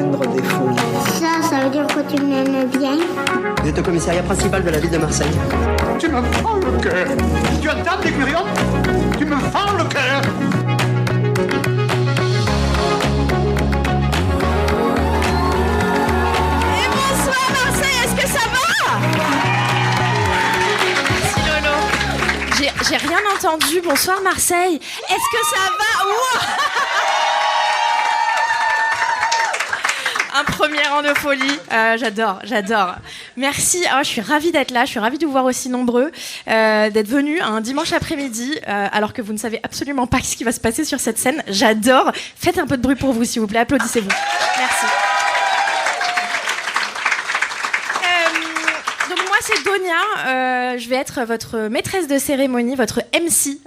moindre défaut. Ça veut dire que tu m'aimes bien. Vous êtes au commissariat principal de la ville de Marseille. Tu me fends le cœur. Tu entends, Décurion? Tu me fends le cœur. Et bonsoir Marseille, est-ce que ça va? Merci Lolo. J'ai rien entendu. Bonsoir Marseille. Est-ce que ça va? Wow. Un premier rang de folie. J'adore. Merci. Oh, je suis ravie d'être là. Je suis ravie de vous voir aussi nombreux, d'être venus un dimanche après-midi, alors que vous ne savez absolument pas ce qui va se passer sur cette scène. J'adore. Faites un peu de bruit pour vous, s'il vous plaît. Applaudissez-vous. Merci. Donc moi, c'est Donia. Je vais être votre maîtresse de cérémonie, votre MC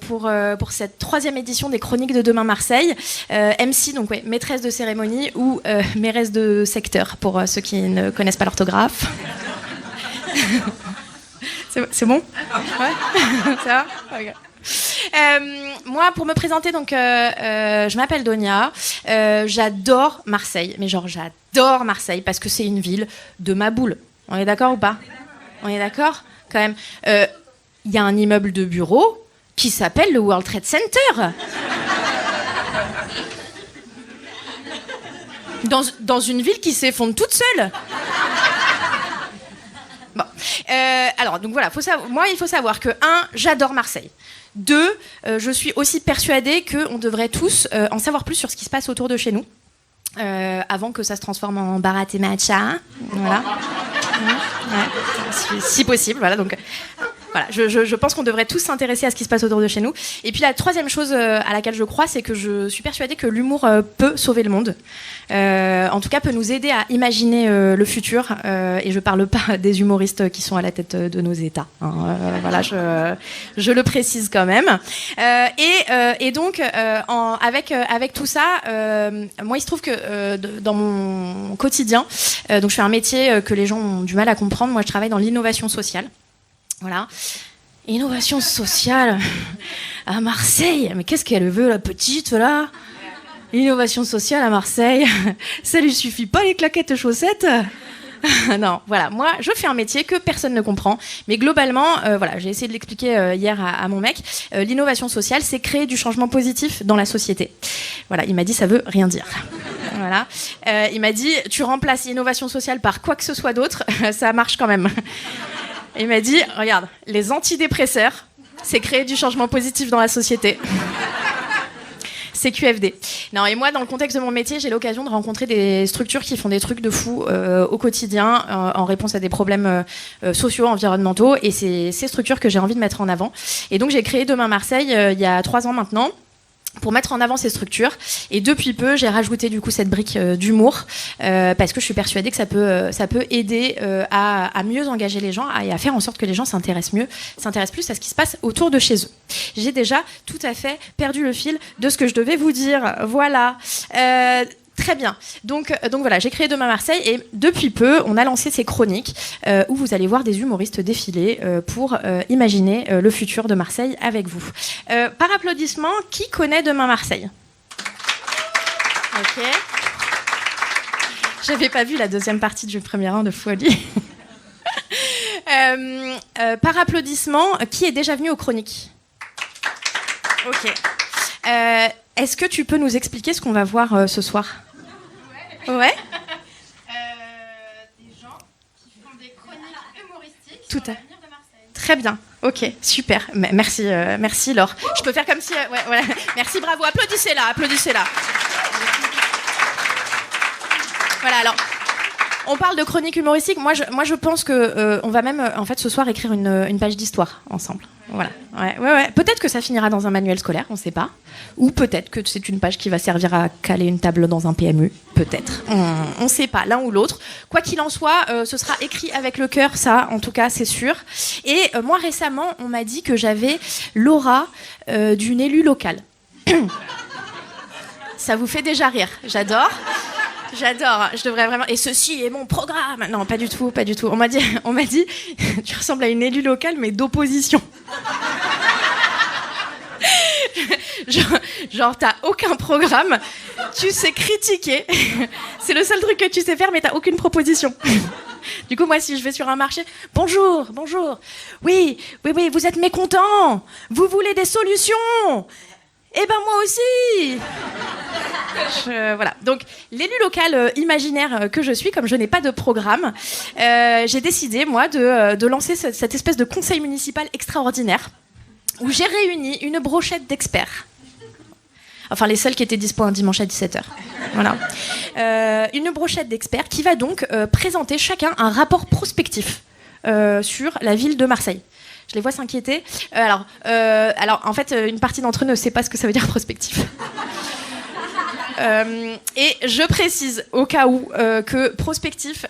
pour cette 3e édition des Chroniques de Demain Marseille. MC, donc ouais, maîtresse de cérémonie ou mairesse de secteur pour ceux qui ne connaissent pas l'orthographe. C'est bon? Ouais. Ça va? Okay. Moi, pour me présenter, donc, je m'appelle Donia. J'adore Marseille, mais genre j'adore Marseille parce que c'est une ville de ma boule. On est d'accord ou pas? On est d'accord? Quand même. Il y a un immeuble de bureau qui s'appelle le World Trade Center. Dans une ville qui s'effondre toute seule. Bon. Alors, donc voilà, moi, il faut savoir que, 1, j'adore Marseille. 2, je suis aussi persuadée qu'on devrait tous en savoir plus sur ce qui se passe autour de chez nous. Avant que ça se transforme en barat et matcha. Voilà. Ouais. Si possible, voilà. Donc, voilà, je pense qu'on devrait tous s'intéresser à ce qui se passe autour de chez nous. Et puis la 3e chose à laquelle je crois, c'est que je suis persuadée que l'humour peut sauver le monde. En tout cas, peut nous aider à imaginer le futur. Et je parle pas des humoristes qui sont à la tête de nos États. Hein. Voilà, je le précise quand même. Et donc, avec tout ça, moi, il se trouve que dans mon quotidien, donc je fais un métier que les gens ont du mal à comprendre. Moi, je travaille dans l'innovation sociale. Voilà. Innovation sociale à Marseille. Mais qu'est-ce qu'elle veut, la petite, là? Innovation sociale à Marseille. Ça lui suffit pas, les claquettes chaussettes? Non, voilà. Moi, je fais un métier que personne ne comprend. Mais globalement, voilà, j'ai essayé de l'expliquer hier à mon mec. L'innovation sociale, c'est créer du changement positif dans la société. Voilà, il m'a dit, ça veut rien dire. Voilà. Il m'a dit, tu remplaces l'innovation sociale par quoi que ce soit d'autre, ça marche quand même. Il m'a dit, regarde, les antidépresseurs, c'est créer du changement positif dans la société. C'est QFD. Non, et moi, dans le contexte de mon métier, j'ai l'occasion de rencontrer des structures qui font des trucs de fou au quotidien en réponse à des problèmes sociaux, environnementaux. Et c'est ces structures que j'ai envie de mettre en avant. Et donc, j'ai créé Demain Marseille il y a 3 ans maintenant, pour mettre en avant ces structures. Et depuis peu, j'ai rajouté du coup cette brique d'humour parce que je suis persuadée que ça peut aider à mieux engager les gens et à faire en sorte que les gens s'intéressent plus à ce qui se passe autour de chez eux. J'ai déjà tout à fait perdu le fil de ce que je devais vous dire. Voilà. Très bien. Donc voilà, j'ai créé Demain Marseille et depuis peu, on a lancé ces chroniques où vous allez voir des humoristes défiler pour imaginer le futur de Marseille avec vous. Par applaudissement, qui connaît Demain Marseille? Ok. J'avais pas vu la 2e partie du premier rang de folie. Par applaudissement, qui est déjà venu aux chroniques? Ok. Est-ce que tu peux nous expliquer ce qu'on va voir ce soir? Ouais. Des gens qui font des chroniques humoristiques sur l'avenir de Marseille. Très bien. Ok, super. Merci Laure. Je peux faire comme si... ouais, voilà. Merci, bravo. Applaudissez-la. Voilà, alors... On parle de chronique humoristique. Moi, je pense que on va même, en fait, ce soir écrire une page d'histoire ensemble. Voilà. Ouais. Peut-être que ça finira dans un manuel scolaire, on ne sait pas. Ou peut-être que c'est une page qui va servir à caler une table dans un PMU. Peut-être. On ne sait pas, l'un ou l'autre. Quoi qu'il en soit, ce sera écrit avec le cœur, ça, en tout cas, c'est sûr. Et moi, récemment, on m'a dit que j'avais l'aura d'une élue locale. Ça vous fait déjà rire. J'adore, je devrais vraiment... Et ceci est mon programme. Non, pas du tout. On m'a dit, tu ressembles à une élue locale, mais d'opposition. Genre, t'as aucun programme, tu sais critiquer. C'est le seul truc que tu sais faire, mais t'as aucune proposition. Du coup, moi, si je vais sur un marché, bonjour. Oui, vous êtes mécontent. Vous voulez des solutions. Eh ben moi aussi. Voilà. Donc, l'élu local imaginaire que je suis, comme je n'ai pas de programme, j'ai décidé, moi, de lancer cette espèce de conseil municipal extraordinaire où j'ai réuni une brochette d'experts. Enfin, les seuls qui étaient dispo un dimanche à 17h. Voilà. Une brochette d'experts qui va donc présenter chacun un rapport prospectif sur la ville de Marseille. Je les vois s'inquiéter. Alors, en fait, une partie d'entre eux ne sait pas ce que ça veut dire prospectif. Et je précise au cas où que prospectif,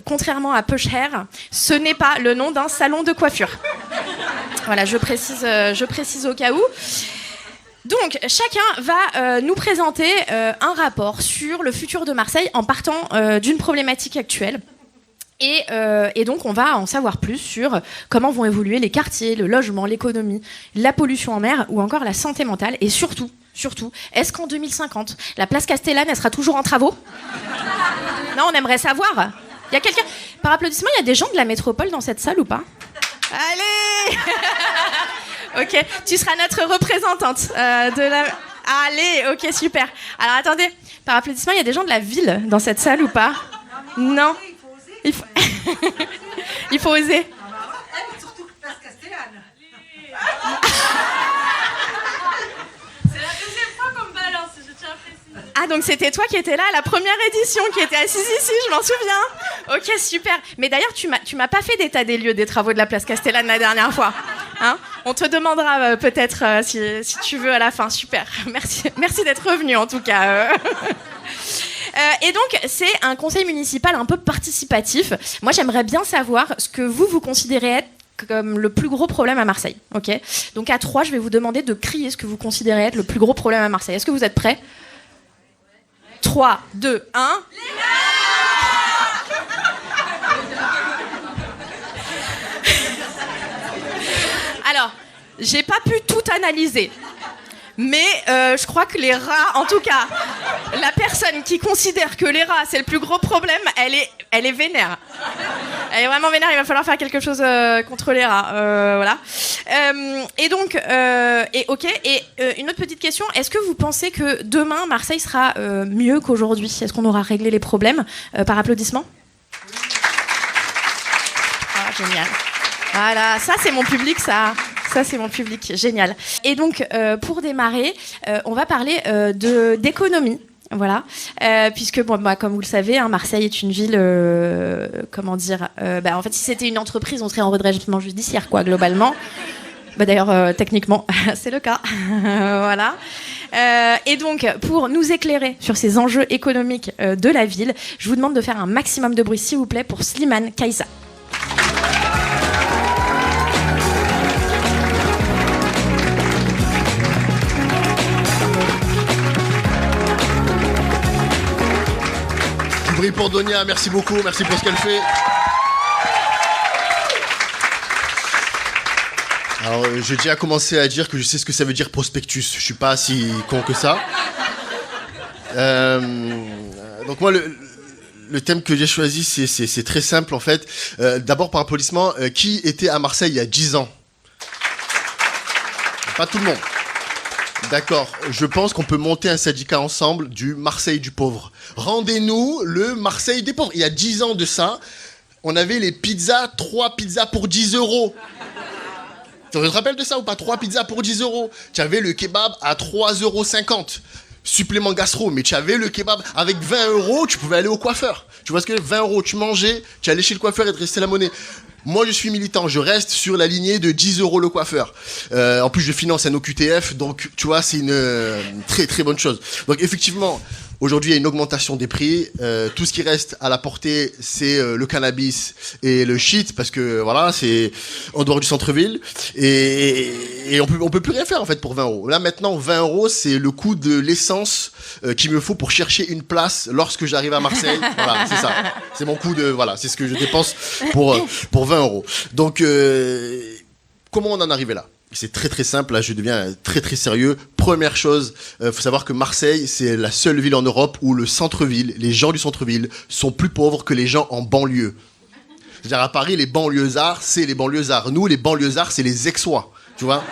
contrairement à peu cher, ce n'est pas le nom d'un salon de coiffure. Voilà, je précise au cas où. Donc, chacun va nous présenter un rapport sur le futur de Marseille en partant d'une problématique actuelle. Et donc, on va en savoir plus sur comment vont évoluer les quartiers, le logement, l'économie, la pollution en mer ou encore la santé mentale. Et surtout, est-ce qu'en 2050, la place Castellane, elle sera toujours en travaux ? Non, on aimerait savoir. Il y a quelqu'un... Par applaudissement, il y a des gens de la métropole dans cette salle ou pas ? Allez. Ok, tu seras notre représentante de la... Allez, ok, super. Alors, attendez, par applaudissement, il y a des gens de la ville dans cette salle ou pas ? Non. Il faut oser. Surtout place Castellane. C'est la deuxième fois qu'on me balance, je tiens à préciser. Ah, donc c'était toi qui étais là à la première édition, qui était assise ici, je m'en souviens. Ok, super. Mais d'ailleurs, tu m'as pas fait d'état des lieux des travaux de la place Castellane la dernière fois. Hein ? On te demandera peut-être si tu veux à la fin. Super. Merci d'être revenu en tout cas. Et donc, c'est un conseil municipal un peu participatif. Moi, j'aimerais bien savoir ce que vous considérez être comme le plus gros problème à Marseille. Ok ? Donc, à 3, je vais vous demander de crier ce que vous considérez être le plus gros problème à Marseille. Est-ce que vous êtes prêts ? 3, 2, 1... Alors, j'ai pas pu tout analyser. Mais je crois que les rats, en tout cas, la personne qui considère que les rats, c'est le plus gros problème, elle est vénère. Elle est vraiment vénère, il va falloir faire quelque chose contre les rats. Voilà. Et donc, une autre petite question, est-ce que vous pensez que demain, Marseille sera mieux qu'aujourd'hui ? Est-ce qu'on aura réglé les problèmes par applaudissement ? Ah, génial. Voilà, ça c'est mon public, ça c'est mon public, génial. Et donc, pour démarrer, on va parler d'économie. Voilà, puisque comme vous le savez, hein, Marseille est une ville, en fait, si c'était une entreprise, on serait en redressement judiciaire, quoi, globalement. D'ailleurs, techniquement, c'est le cas. Voilà. Et donc, pour nous éclairer sur ces enjeux économiques de la ville, je vous demande de faire un maximum de bruit, s'il vous plaît, pour Slimane Kaïssa. Bruit pour Donia, merci beaucoup, merci pour ce qu'elle fait. Alors, j'ai déjà commencé à dire que je sais ce que ça veut dire prospectus. Je suis pas si con que ça. Donc moi, le thème que j'ai choisi, c'est très simple en fait. D'abord par applaudissement, qui était à Marseille il y a 10 ans ? Pas tout le monde. D'accord, je pense qu'on peut monter un syndicat ensemble du Marseille du pauvre. Rendez-nous le Marseille des pauvres. Il y a 10 ans de ça, on avait les pizzas, 3 pizzas pour 10 €. Tu te rappelles de ça ou pas ? 3 pizzas pour 10 €. Tu avais le kebab à 3,50 €. Supplément gastro, mais tu avais le kebab avec 20 €, tu pouvais aller au coiffeur. Tu vois ce que 20 €, tu mangeais, tu allais chez le coiffeur et te restait la monnaie. Moi, je suis militant, je reste sur la lignée de 10 € le coiffeur. En plus, je finance un OQTF, donc tu vois, c'est une très très bonne chose. Donc effectivement, aujourd'hui, il y a une augmentation des prix. Tout ce qui reste à la portée, c'est le cannabis et le shit, parce que voilà, c'est en dehors du centre-ville. Et on peut plus rien faire en fait pour 20 €. Là maintenant, 20 €, c'est le coût de l'essence qu'il me faut pour chercher une place lorsque j'arrive à Marseille. Voilà, c'est ça. C'est mon coût de voilà, c'est ce que je dépense pour 20 €. Donc comment on en est arrivé là ? C'est très très simple, là je deviens très très sérieux. Première chose, faut savoir que Marseille, c'est la seule ville en Europe où le centre-ville, les gens du centre-ville sont plus pauvres que les gens en banlieue. C'est-à-dire à Paris, les banlieusards, c'est les banlieusards. Nous, les banlieusards, c'est les Aixois, tu vois,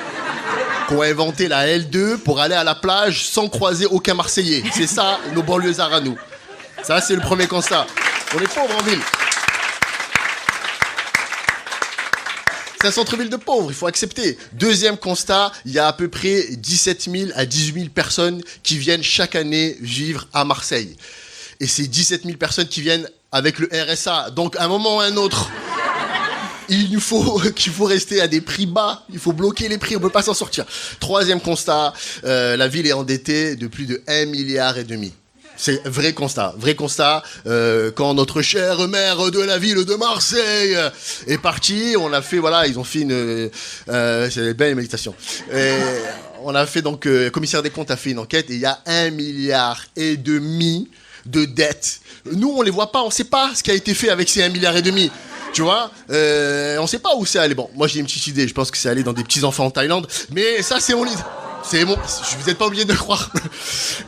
qui ont inventé la L2 pour aller à la plage sans croiser aucun Marseillais. C'est ça, nos banlieusards à nous. Ça, c'est le premier constat. On est pauvres en ville. C'est un centre-ville de pauvres, il faut accepter. Deuxième constat, il y a à peu près 17 000 à 18 000 personnes qui viennent chaque année vivre à Marseille. Et c'est 17 000 personnes qui viennent avec le RSA. Donc, à un moment ou à un autre, qu'il faut rester à des prix bas. Il faut bloquer les prix, on ne peut pas s'en sortir. Troisième constat, la ville est endettée de plus de 1,5 milliard. C'est vrai constat. Quand notre chère maire de la ville de Marseille est partie, on a fait, voilà, ils ont fait c'est belle méditation. Et on a fait donc, le commissaire des comptes a fait une enquête et il y a 1,5 milliard de dettes. Nous, on les voit pas, on sait pas ce qui a été fait avec ces 1,5 milliard. Tu vois, on sait pas où c'est allé. Bon, moi j'ai une petite idée, je pense que c'est allé dans des petits enfants en Thaïlande, mais ça c'est mon idée. Vous n'êtes pas obligé de le croire.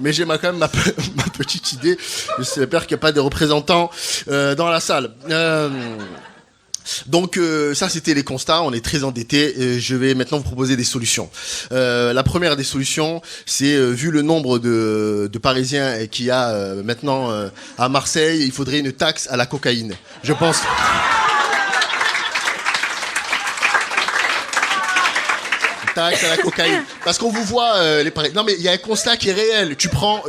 Mais j'ai quand même ma petite idée. J'espère qu'il n'y a pas des représentants dans la salle. Donc ça c'était les constats, on est très endettés. Je vais maintenant vous proposer des solutions. La première des solutions, c'est vu le nombre de Parisiens qu'il y a maintenant à Marseille, il faudrait une taxe à la cocaïne. Je pense... taxe à la cocaïne. Parce qu'on vous voit non mais il y a un constat qui est réel. Tu prends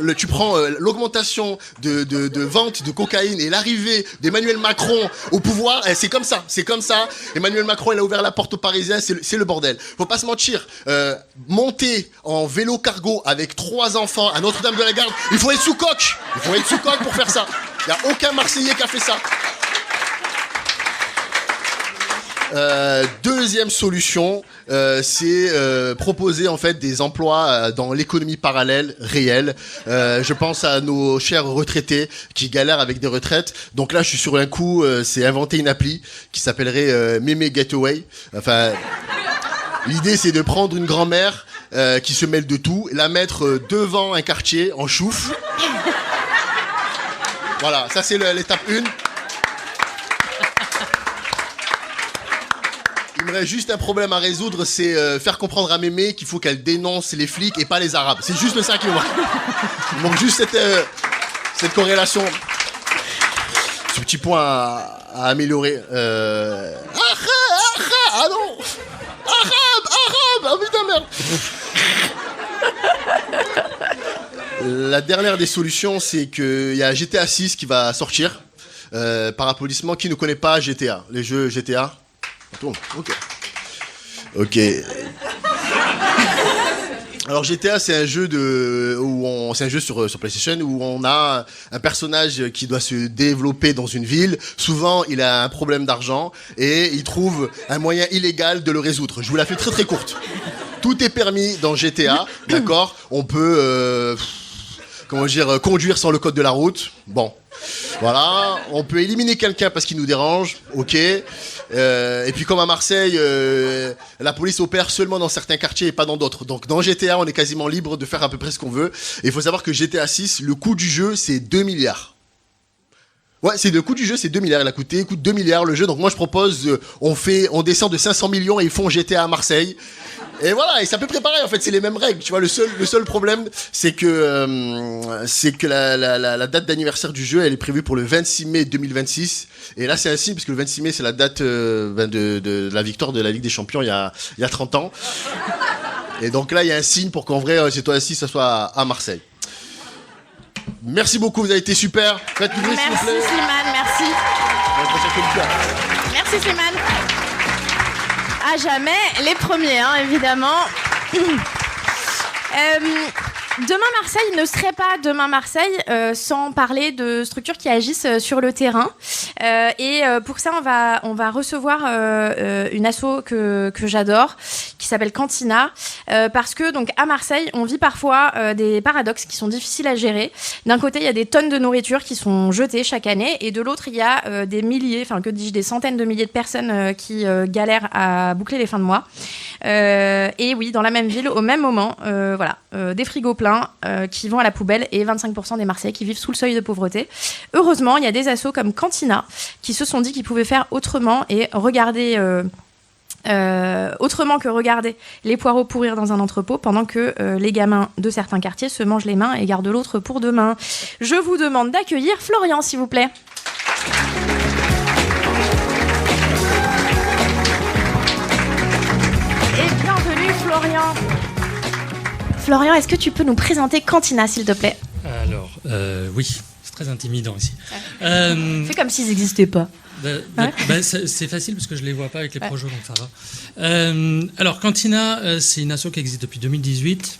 l'augmentation de vente de cocaïne et l'arrivée d'Emmanuel Macron au pouvoir, c'est comme ça. Emmanuel Macron, il a ouvert la porte aux Parisiens, c'est le bordel. Faut pas se mentir. Monter en vélo cargo avec 3 enfants à Notre-Dame-de-la-Garde, il faut être sous coque. Pour faire ça. Il y a aucun Marseillais qui a fait ça. Deuxième solution, c'est proposer en fait des emplois dans l'économie parallèle réelle. Je pense à nos chers retraités qui galèrent avec des retraites. Donc là, je suis sur un coup, c'est inventer une appli qui s'appellerait Mémé Getaway. Enfin, l'idée c'est de prendre une grand-mère qui se mêle de tout, la mettre devant un quartier en chouf. Voilà, ça c'est l'étape 1. Il me reste juste un problème à résoudre, c'est faire comprendre à Mémé qu'il faut qu'elle dénonce les flics et pas les Arabes. C'est juste ça qui me manque. Il manque juste cette corrélation. Ce petit point à améliorer. Ah non, Arabe. Ah putain merde. La dernière des solutions, c'est qu'il y a GTA 6 qui va sortir. Par applaudissement, qui ne connaît pas GTA? Les jeux GTA? Ok. Alors GTA, c'est un jeu sur PlayStation où on a un personnage qui doit se développer dans une ville. Souvent, il a un problème d'argent et il trouve un moyen illégal de le résoudre. Je vous la fais très très courte. Tout est permis dans GTA, d'accord? On peut, conduire sans le code de la route. Bon. Voilà, on peut éliminer quelqu'un parce qu'il nous dérange, ok. Et puis comme à Marseille, la police opère seulement dans certains quartiers et pas dans d'autres. Donc dans GTA, on est quasiment libre de faire à peu près ce qu'on veut. Et il faut savoir que GTA 6, le coût du jeu, c'est 2 milliards. Ouais, le coût du jeu, c'est 2 milliards. Il coûte 2 milliards le jeu. Donc moi, je propose, on descend de 500 millions et ils font GTA à Marseille. Et voilà, et c'est à peu près pareil, en fait, c'est les mêmes règles. Tu vois, le seul problème, c'est que la date d'anniversaire du jeu, elle est prévue pour le 26 mai 2026. Et là, c'est un signe, parce que le 26 mai, c'est la date de la victoire de la Ligue des Champions il y a 30 ans. Et donc là, il y a un signe pour qu'en vrai, cette fois-ci, ça soit à Marseille. Merci beaucoup, vous avez été super. Faites du bruit, s'il vous plaît. Merci Slimane, merci. Merci Slimane. À jamais les premiers, hein, évidemment. Demain Marseille ne serait pas Demain Marseille sans parler de structures qui agissent sur le terrain. Et pour ça, on va recevoir une asso que j'adore, qui s'appelle Cantina, parce que donc à Marseille, on vit parfois des paradoxes qui sont difficiles à gérer. D'un côté, il y a des tonnes de nourriture qui sont jetées chaque année, et de l'autre, il y a des milliers, enfin que dis-je, des centaines de milliers de personnes qui galèrent à boucler les fins de mois. Et oui, dans la même ville, au même moment, voilà, des frigos pleins qui vont à la poubelle et 25% des Marseillais qui vivent sous le seuil de pauvreté. Heureusement, il y a des assos comme Cantina qui se sont dit qu'ils pouvaient faire autrement et regarder autrement que regarder les poireaux pourrir dans un entrepôt pendant que les gamins de certains quartiers se mangent les mains et gardent l'autre pour demain. Je vous demande d'accueillir Florian, s'il vous plaît. Et bienvenue, Florian. Florian, est-ce que tu peux nous présenter Cantina, s'il te plaît ? Alors, oui, c'est très intimidant ici. Fais comme s'ils n'existaient pas. C'est facile parce que je ne les vois pas avec les projets, donc ça va. Alors, Cantina, c'est une asso qui existe depuis 2018.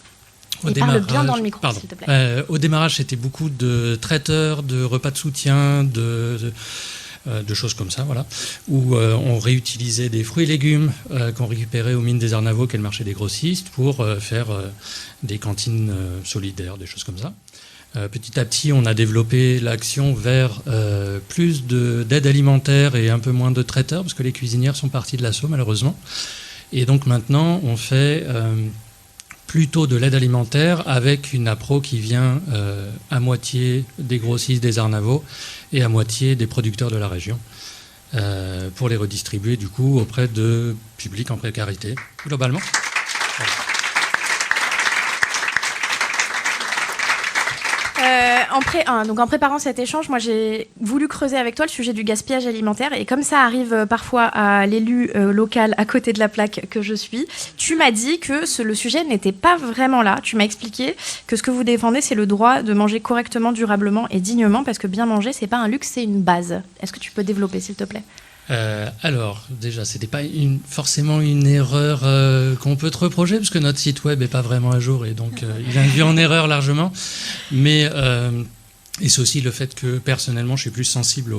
Parle bien dans le micro, s'il te plaît. Au démarrage, c'était beaucoup de traiteurs, de repas de soutien, de choses comme ça, voilà, où on réutilisait des fruits et légumes qu'on récupérait aux mines des Arnavaux, qui est le marché des grossistes, pour faire des cantines solidaires, des choses comme ça. Petit à petit, on a développé l'action vers plus d'aide alimentaire et un peu moins de traiteurs, parce que les cuisinières sont parties de l'asso, malheureusement. Et donc maintenant, on fait plutôt de l'aide alimentaire avec une appro qui vient à moitié des grossistes des Arnavaux et à moitié des producteurs de la région, pour les redistribuer du coup auprès de publics en précarité, globalement. Voilà. Donc en préparant cet échange, moi j'ai voulu creuser avec toi le sujet du gaspillage alimentaire, et comme ça arrive parfois à l'élu local à côté de la plaque que je suis, tu m'as dit que le sujet n'était pas vraiment là. Tu m'as expliqué que ce que vous défendez, c'est le droit de manger correctement, durablement et dignement, parce que bien manger, c'est pas un luxe, c'est une base. Est-ce que tu peux développer, s'il te plaît ? Alors, déjà, c'était pas forcément une erreur qu'on peut te reprocher, parce que notre site web est pas vraiment à jour, et donc il induit en erreur largement. Mais et c'est aussi le fait que personnellement, je suis plus sensible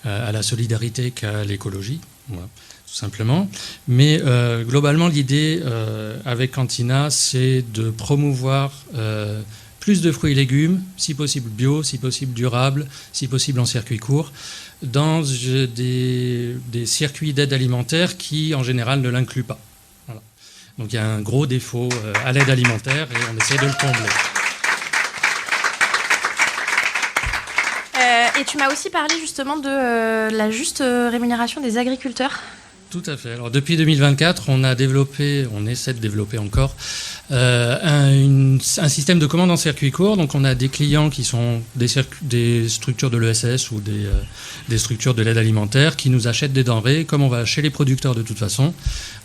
à la solidarité qu'à l'écologie, voilà, tout simplement. Mais globalement, l'idée avec Cantina, c'est de promouvoir plus de fruits et légumes, si possible bio, si possible durable, si possible en circuit court, dans des circuits d'aide alimentaire qui, en général, ne l'incluent pas. Voilà. Donc il y a un gros défaut à l'aide alimentaire et on essaie de le combler. Et tu m'as aussi parlé justement de la juste rémunération des agriculteurs. Tout à fait. Alors depuis 2024, on essaie de développer encore un système de commande en circuit court. Donc on a des clients qui sont des structures de l'ESS ou des structures de l'aide alimentaire qui nous achètent des denrées. Comme on va chez les producteurs de toute façon,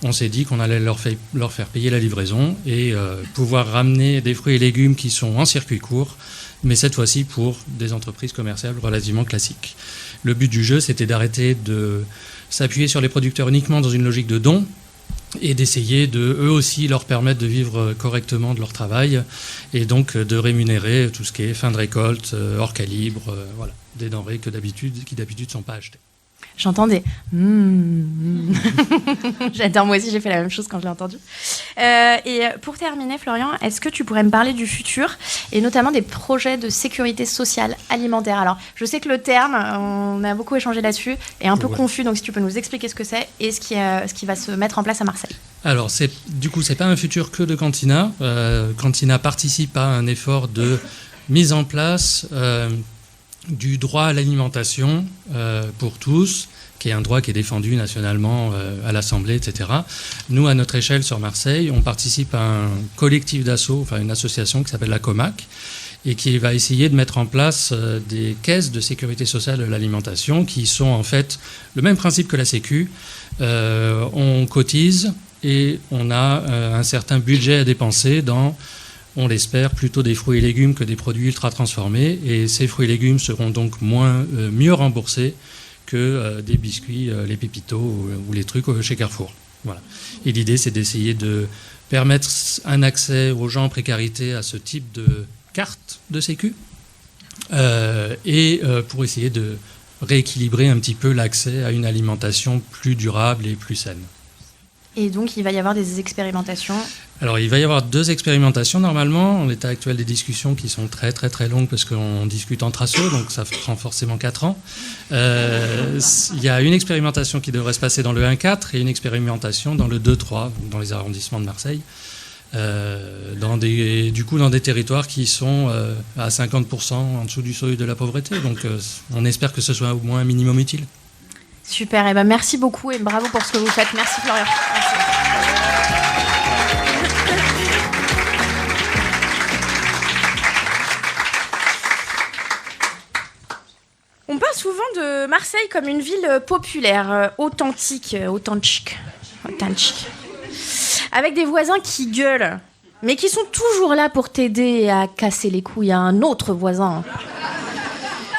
on s'est dit qu'on allait leur faire payer la livraison et pouvoir ramener des fruits et légumes qui sont en circuit court, mais cette fois-ci pour des entreprises commerciales relativement classiques. Le but du jeu, c'était d'arrêter de s'appuyer sur les producteurs uniquement dans une logique de don et d'essayer de, eux aussi, leur permettre de vivre correctement de leur travail et donc de rémunérer tout ce qui est fin de récolte, hors calibre, voilà, des denrées qui d'habitude ne sont pas achetées. J'entends des J'adore, moi aussi j'ai fait la même chose quand je l'ai entendu. Et pour terminer, Florian, est-ce que tu pourrais me parler du futur et notamment des projets de sécurité sociale alimentaire ? Alors, je sais que le terme, on a beaucoup échangé là-dessus, est un peu confus, donc si tu peux nous expliquer ce que c'est et ce qui va se mettre en place à Marseille. Alors, c'est pas un futur que de Cantina. Cantina participe à un effort de mise en place du droit à l'alimentation pour tous, qui est un droit qui est défendu nationalement à l'Assemblée, etc. Nous, à notre échelle sur Marseille, on participe à un collectif d'assaut, enfin une association qui s'appelle la Comac, et qui va essayer de mettre en place des caisses de sécurité sociale de l'alimentation qui sont en fait le même principe que la Sécu. On cotise et on a un certain budget à dépenser dans, on l'espère, plutôt des fruits et légumes que des produits ultra transformés. Et ces fruits et légumes seront donc mieux remboursés que des biscuits, les Pépitos ou les trucs chez Carrefour. Voilà. Et l'idée, c'est d'essayer de permettre un accès aux gens en précarité à ce type de carte de sécu pour essayer de rééquilibrer un petit peu l'accès à une alimentation plus durable et plus saine. Et donc, il va y avoir des expérimentations. Alors, il va y avoir 2 expérimentations normalement. En l'état actuel des discussions qui sont très très très longues parce qu'on discute entre assos, donc ça prend forcément 4 ans. Il y a une expérimentation qui devrait se passer dans le 1-4 et une expérimentation dans le 2-3, dans les arrondissements de Marseille, dans des territoires qui sont à 50% en dessous du seuil de la pauvreté. Donc, on espère que ce soit au moins un minimum utile. Super, et ben merci beaucoup et bravo pour ce que vous faites. Merci Florian. Merci. On parle souvent de Marseille comme une ville populaire, authentique, avec des voisins qui gueulent, mais qui sont toujours là pour t'aider à casser les couilles à un autre voisin.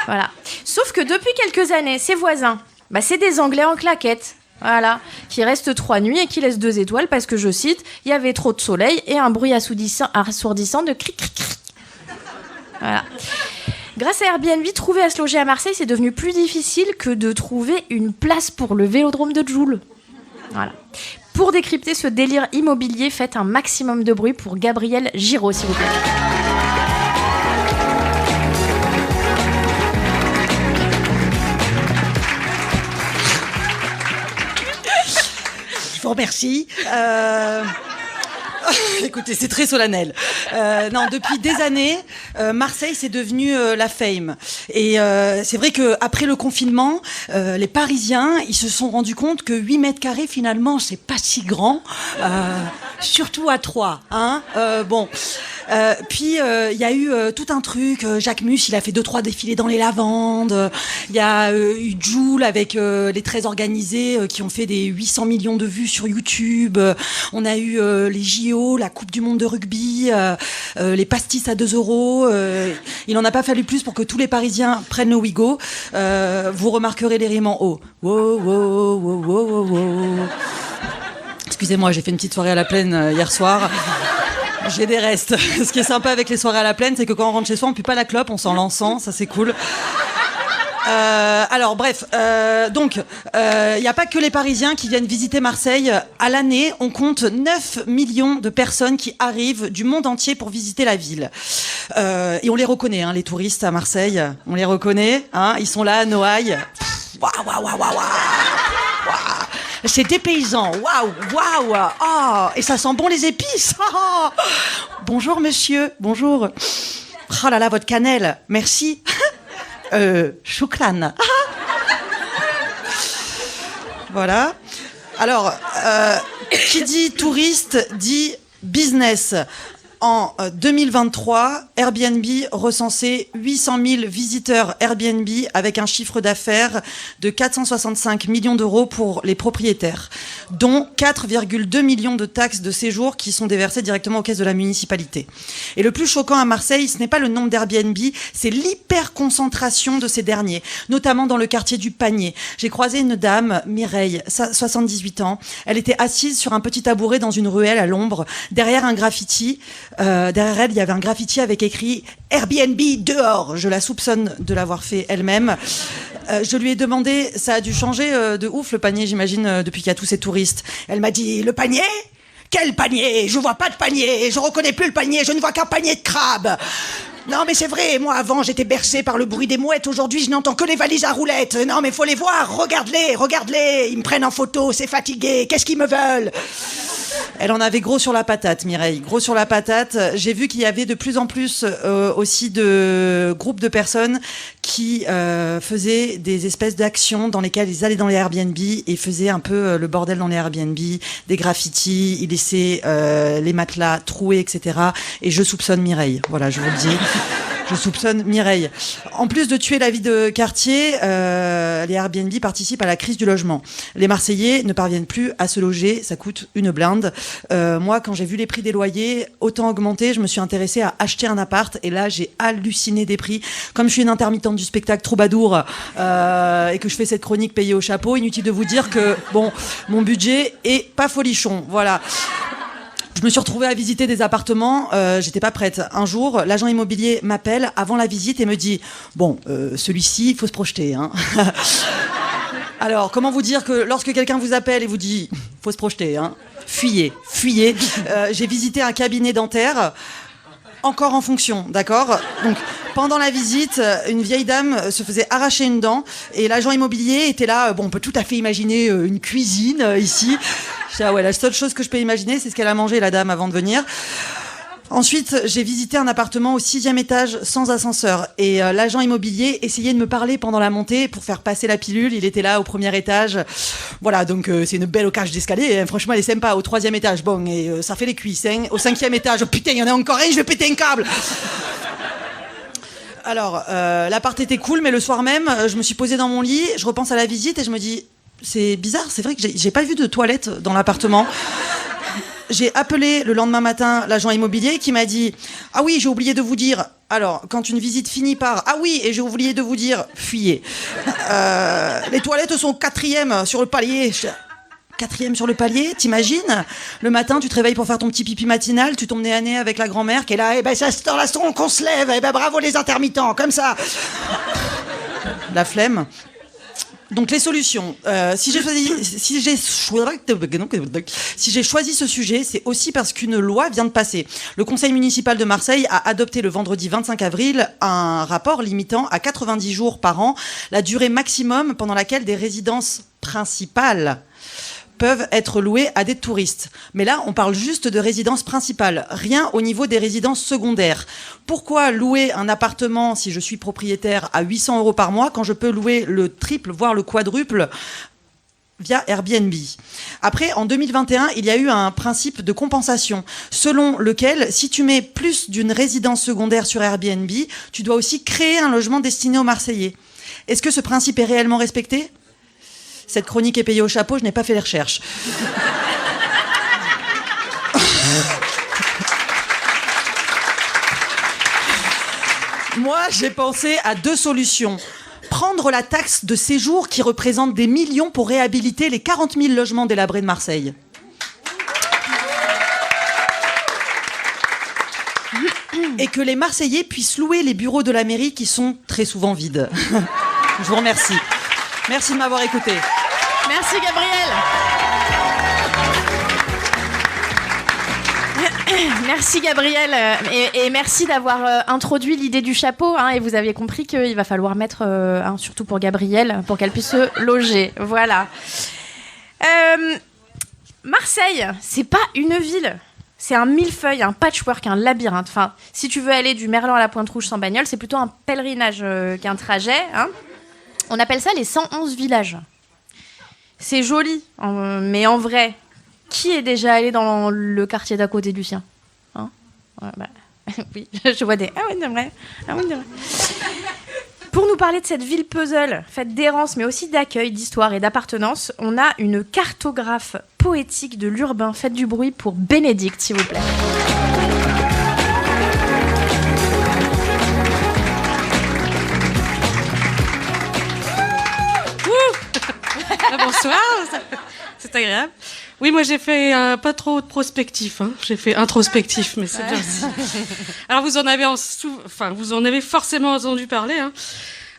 Voilà. Sauf que depuis quelques années, ces voisins, c'est des Anglais en claquettes, voilà, qui restent 3 nuits et qui laissent 2 étoiles parce que, je cite, il y avait trop de soleil et un bruit assourdissant de cric cric cric. Voilà. Grâce à Airbnb, trouver à se loger à Marseille, c'est devenu plus difficile que de trouver une place pour le vélodrome de Joule. Voilà. Pour décrypter ce délire immobilier, faites un maximum de bruit pour Gabriel Giraud, s'il vous plaît. Je vous remercie. Écoutez, c'est très solennel. Non, depuis des années, Marseille, c'est devenu la fame. Et c'est vrai qu'après le confinement, les Parisiens, ils se sont rendus compte que 8 mètres carrés, finalement, c'est pas si grand. Surtout à 3. Hein, bon. Puis il y a eu tout un truc. Jacques Mus, il a fait 2-3 défilés dans les lavandes. Il y a eu Joule avec les Très Organisés qui ont fait des 800 millions de vues sur YouTube. On a eu les JO, la Coupe du Monde de rugby, les pastis à 2 €. Il n'en a pas fallu plus pour que tous les Parisiens prennent le Ouigo. Vous remarquerez les rimes en haut. Wow, wow, wow, wow, wow, wow. Excusez-moi, j'ai fait une petite soirée à la Plaine hier soir. J'ai des restes. Ce qui est sympa avec les soirées à la Plaine, c'est que quand on rentre chez soi, on pue pas la clope, on sent l'encens, ça c'est cool. Alors bref, donc il n'y a pas que les Parisiens qui viennent visiter Marseille. À l'année, on compte 9 millions de personnes qui arrivent du monde entier pour visiter la ville. Et on les reconnaît, hein, les touristes à Marseille. On les reconnaît, hein, ils sont là à Noailles. Waouh, waouh, waouh, waouh, waouh. C'est dépaysant, waouh, waouh, oh, et ça sent bon les épices. Oh. Bonjour monsieur, bonjour. Oh là là, votre cannelle, merci. Choukran. Voilà. Alors, qui dit touriste dit business. En 2023, Airbnb recensait 800 000 visiteurs Airbnb avec un chiffre d'affaires de 465 millions d'euros pour les propriétaires, dont 4,2 millions de taxes de séjour qui sont déversées directement aux caisses de la municipalité. Et le plus choquant à Marseille, ce n'est pas le nombre d'Airbnb, c'est l'hyperconcentration de ces derniers, notamment dans le quartier du Panier. J'ai croisé une dame, Mireille, 78 ans. Elle était assise sur un petit tabouret dans une ruelle à l'ombre, derrière un graffiti. Derrière elle, il y avait un graffiti avec écrit Airbnb dehors. Je la soupçonne de l'avoir fait elle-même. Je lui ai demandé, ça a dû changer de ouf le Panier, j'imagine, depuis qu'il y a tous ces touristes. Elle m'a dit, le panier ? Quel panier ? Je vois pas de panier, je reconnais plus le panier, je ne vois qu'un panier de crabes. Non mais c'est vrai, moi avant j'étais bercé par le bruit des mouettes, aujourd'hui je n'entends que les valises à roulettes. Non mais faut les voir, regarde-les, ils me prennent en photo, c'est fatigué, qu'est-ce qu'ils me veulent ? Elle en avait gros sur la patate, Mireille, gros sur la patate. J'ai vu qu'il y avait de plus en plus aussi de groupes de personnes qui faisaient des espèces d'actions dans lesquelles ils allaient dans les Airbnb et faisaient un peu le bordel dans les Airbnb, des graffitis, ils laissaient les matelas troués, etc. Et je soupçonne Mireille, voilà, je vous le dis. Je soupçonne Mireille. En plus de tuer la vie de quartier, les Airbnb participent à la crise du logement. Les Marseillais ne parviennent plus à se loger, ça coûte une blinde. Moi, quand j'ai vu les prix des loyers autant augmenter, je me suis intéressée à acheter un appart et là, j'ai halluciné des prix. Comme je suis une intermittente du spectacle troubadour et que je fais cette chronique payée au chapeau, inutile de vous dire que bon, mon budget est pas folichon. Voilà. Je me suis retrouvée à visiter des appartements, j'étais pas prête. Un jour, l'agent immobilier m'appelle avant la visite et me dit « Bon, celui-ci, il faut se projeter. Hein. » Alors, comment vous dire que lorsque quelqu'un vous appelle et vous dit « Faut se projeter, hein. » Fuyez. J'ai visité un cabinet dentaire, encore en fonction, d'accord ? Donc, pendant la visite, une vieille dame se faisait arracher une dent et l'agent immobilier était là. Bon, on peut tout à fait imaginer une cuisine ici. Je dis, ah ouais, la seule chose que je peux imaginer, c'est ce qu'elle a mangé, la dame, avant de venir. Ensuite, j'ai visité un appartement au 6e étage sans ascenseur. Et l'agent immobilier essayait de me parler pendant la montée pour faire passer la pilule. Il était là au 1er étage. Voilà, donc c'est une belle cage d'escalier. Hein. Franchement, elle est sympa. Au 3e étage, bon, et ça fait les cuisses. Hein. Au 5e étage, oh, putain, il y en a encore un, je vais péter un câble. Alors, l'appart était cool, mais le soir même, je me suis posée dans mon lit, je repense à la visite et je me dis... C'est bizarre, c'est vrai que j'ai pas vu de toilette dans l'appartement. J'ai appelé le lendemain matin l'agent immobilier qui m'a dit « Ah oui, j'ai oublié de vous dire. Alors, quand une visite finit par « Ah oui, et j'ai oublié de vous dire, fuyez. Les toilettes sont 4e sur le palier. » 4e sur le palier, t'imagines ? Le matin, tu te réveilles pour faire ton petit pipi matinal, tu tombes nez à nez avec la grand-mère qui est là « Eh ben, c'est à cette heure-là qu'on se lève. Eh ben, bravo les intermittents, comme ça. » La flemme. Donc les solutions. Si j'ai choisi ce sujet, c'est aussi parce qu'une loi vient de passer. Le Conseil municipal de Marseille a adopté le vendredi 25 avril un rapport limitant à 90 jours par an la durée maximum pendant laquelle des résidences principales peuvent être louées à des touristes. Mais là, on parle juste de résidences principales, rien au niveau des résidences secondaires. Pourquoi louer un appartement, si je suis propriétaire, à 800 € par mois, quand je peux louer le triple, voire le quadruple via Airbnb. Après, en 2021, il y a eu un principe de compensation, selon lequel, si tu mets plus d'une résidence secondaire sur Airbnb, tu dois aussi créer un logement destiné aux Marseillais. Est-ce que ce principe est réellement respecté ? Cette chronique est payée au chapeau, je n'ai pas fait les recherches. Moi, j'ai pensé à 2 solutions. Prendre la taxe de séjour qui représente des millions pour réhabiliter les 40 000 logements délabrés de Marseille. Et que les Marseillais puissent louer les bureaux de la mairie qui sont très souvent vides. Je vous remercie. Merci de m'avoir écouté. Merci Gabrielle. Merci Gabrielle et merci d'avoir introduit l'idée du chapeau et vous aviez compris qu'il va falloir mettre surtout pour Gabrielle pour qu'elle puisse se loger. Voilà. Marseille, c'est pas une ville. C'est un millefeuille, un patchwork, un labyrinthe. Enfin, si tu veux aller du Merlan à la Pointe-Rouge sans bagnole, c'est plutôt un pèlerinage qu'un trajet. On appelle ça les 111 villages. C'est joli, mais en vrai, qui est déjà allé dans le quartier d'à côté du sien ? Oui, je vois des... Ah oui, c'est vrai. Pour nous parler de cette ville puzzle, faite d'errance, mais aussi d'accueil, d'histoire et d'appartenance, on a une cartographe poétique de l'urbain. Faites du bruit pour Bénédicte, s'il vous plaît. Bonsoir, c'est agréable. Oui, moi j'ai fait pas trop de prospectif, j'ai fait introspectif, mais c'est bien aussi. Alors vous en avez forcément entendu parler.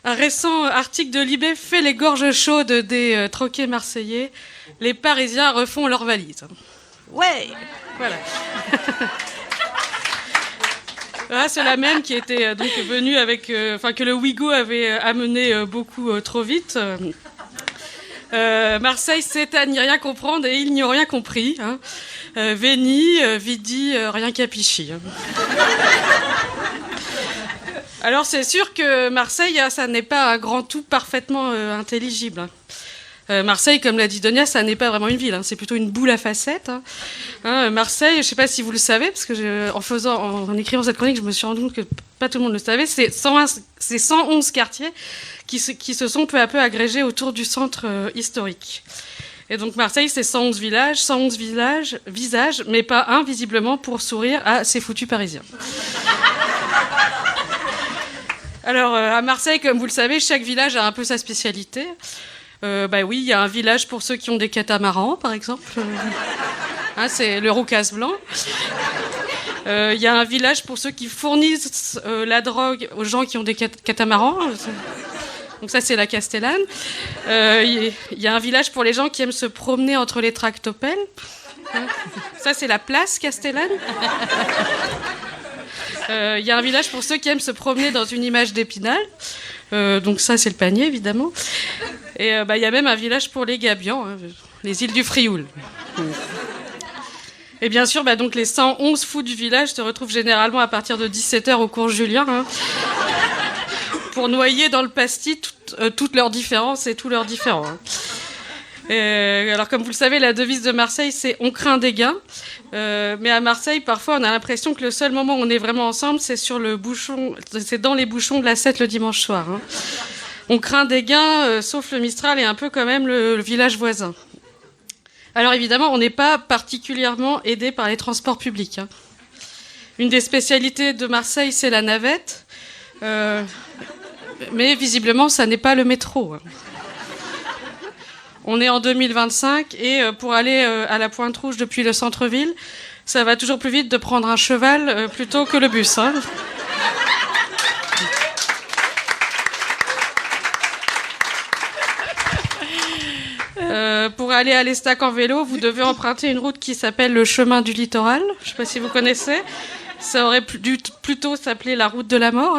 Un récent article de Libé fait les gorges chaudes des troquets marseillais. Les Parisiens refont leurs valises. Ouais, voilà. Voilà, c'est la même qui était donc venue avec, que le Ouigo avait amené beaucoup trop vite. Marseille, c'est à n'y rien comprendre et ils n'y ont rien compris. Veni, vidi, rien capisci. Alors c'est sûr que Marseille, ça n'est pas un grand tout parfaitement intelligible. Marseille, comme l'a dit Donia, ça n'est pas vraiment une ville, hein, c'est plutôt une boule à facettes. Marseille, je ne sais pas si vous le savez, parce que en écrivant cette chronique, je me suis rendu compte que pas tout le monde le savait, c'est 111 quartiers qui se sont peu à peu agrégés autour du centre historique. Et donc Marseille, c'est 111 visages, mais pas un, visiblement, pour sourire à ces foutus Parisiens. Alors, à Marseille, comme vous le savez, chaque village a un peu sa spécialité. Oui, il y a un village pour ceux qui ont des catamarans, par exemple. C'est le Roucas blanc. Il y a un village pour ceux qui fournissent la drogue aux gens qui ont des catamarans. Donc ça, c'est la Castellane. Il y a un village pour les gens qui aiment se promener entre les tractopelles. Ça, c'est la place Castellane. Il y a un village pour ceux qui aiment se promener dans une image d'Épinal. Donc ça, c'est le Panier, évidemment. Et il y a même un village pour les Gabians, les îles du Frioul. Et bien sûr, donc les 111 fous du village se retrouvent généralement à partir de 17h au cours Julien, pour noyer dans le pastis toutes leurs différences et tous leurs différends. Alors, comme vous le savez, la devise de Marseille, c'est « on craint des gains ». Mais à Marseille, parfois, on a l'impression que le seul moment où on est vraiment ensemble, c'est dans les bouchons de la 7 le dimanche soir. On craint des gains, sauf le Mistral et un peu quand même le village voisin. Alors évidemment, on n'est pas particulièrement aidé par les transports publics. Une des spécialités de Marseille, c'est la navette. Mais visiblement, ça n'est pas le métro. On est en 2025 et pour aller à la Pointe-Rouge depuis le centre-ville, ça va toujours plus vite de prendre un cheval plutôt que le bus. Pour aller à l'Estac en vélo, vous devez emprunter une route qui s'appelle le chemin du littoral. Je ne sais pas si vous connaissez. Ça aurait dû plutôt s'appeler la route de la mort.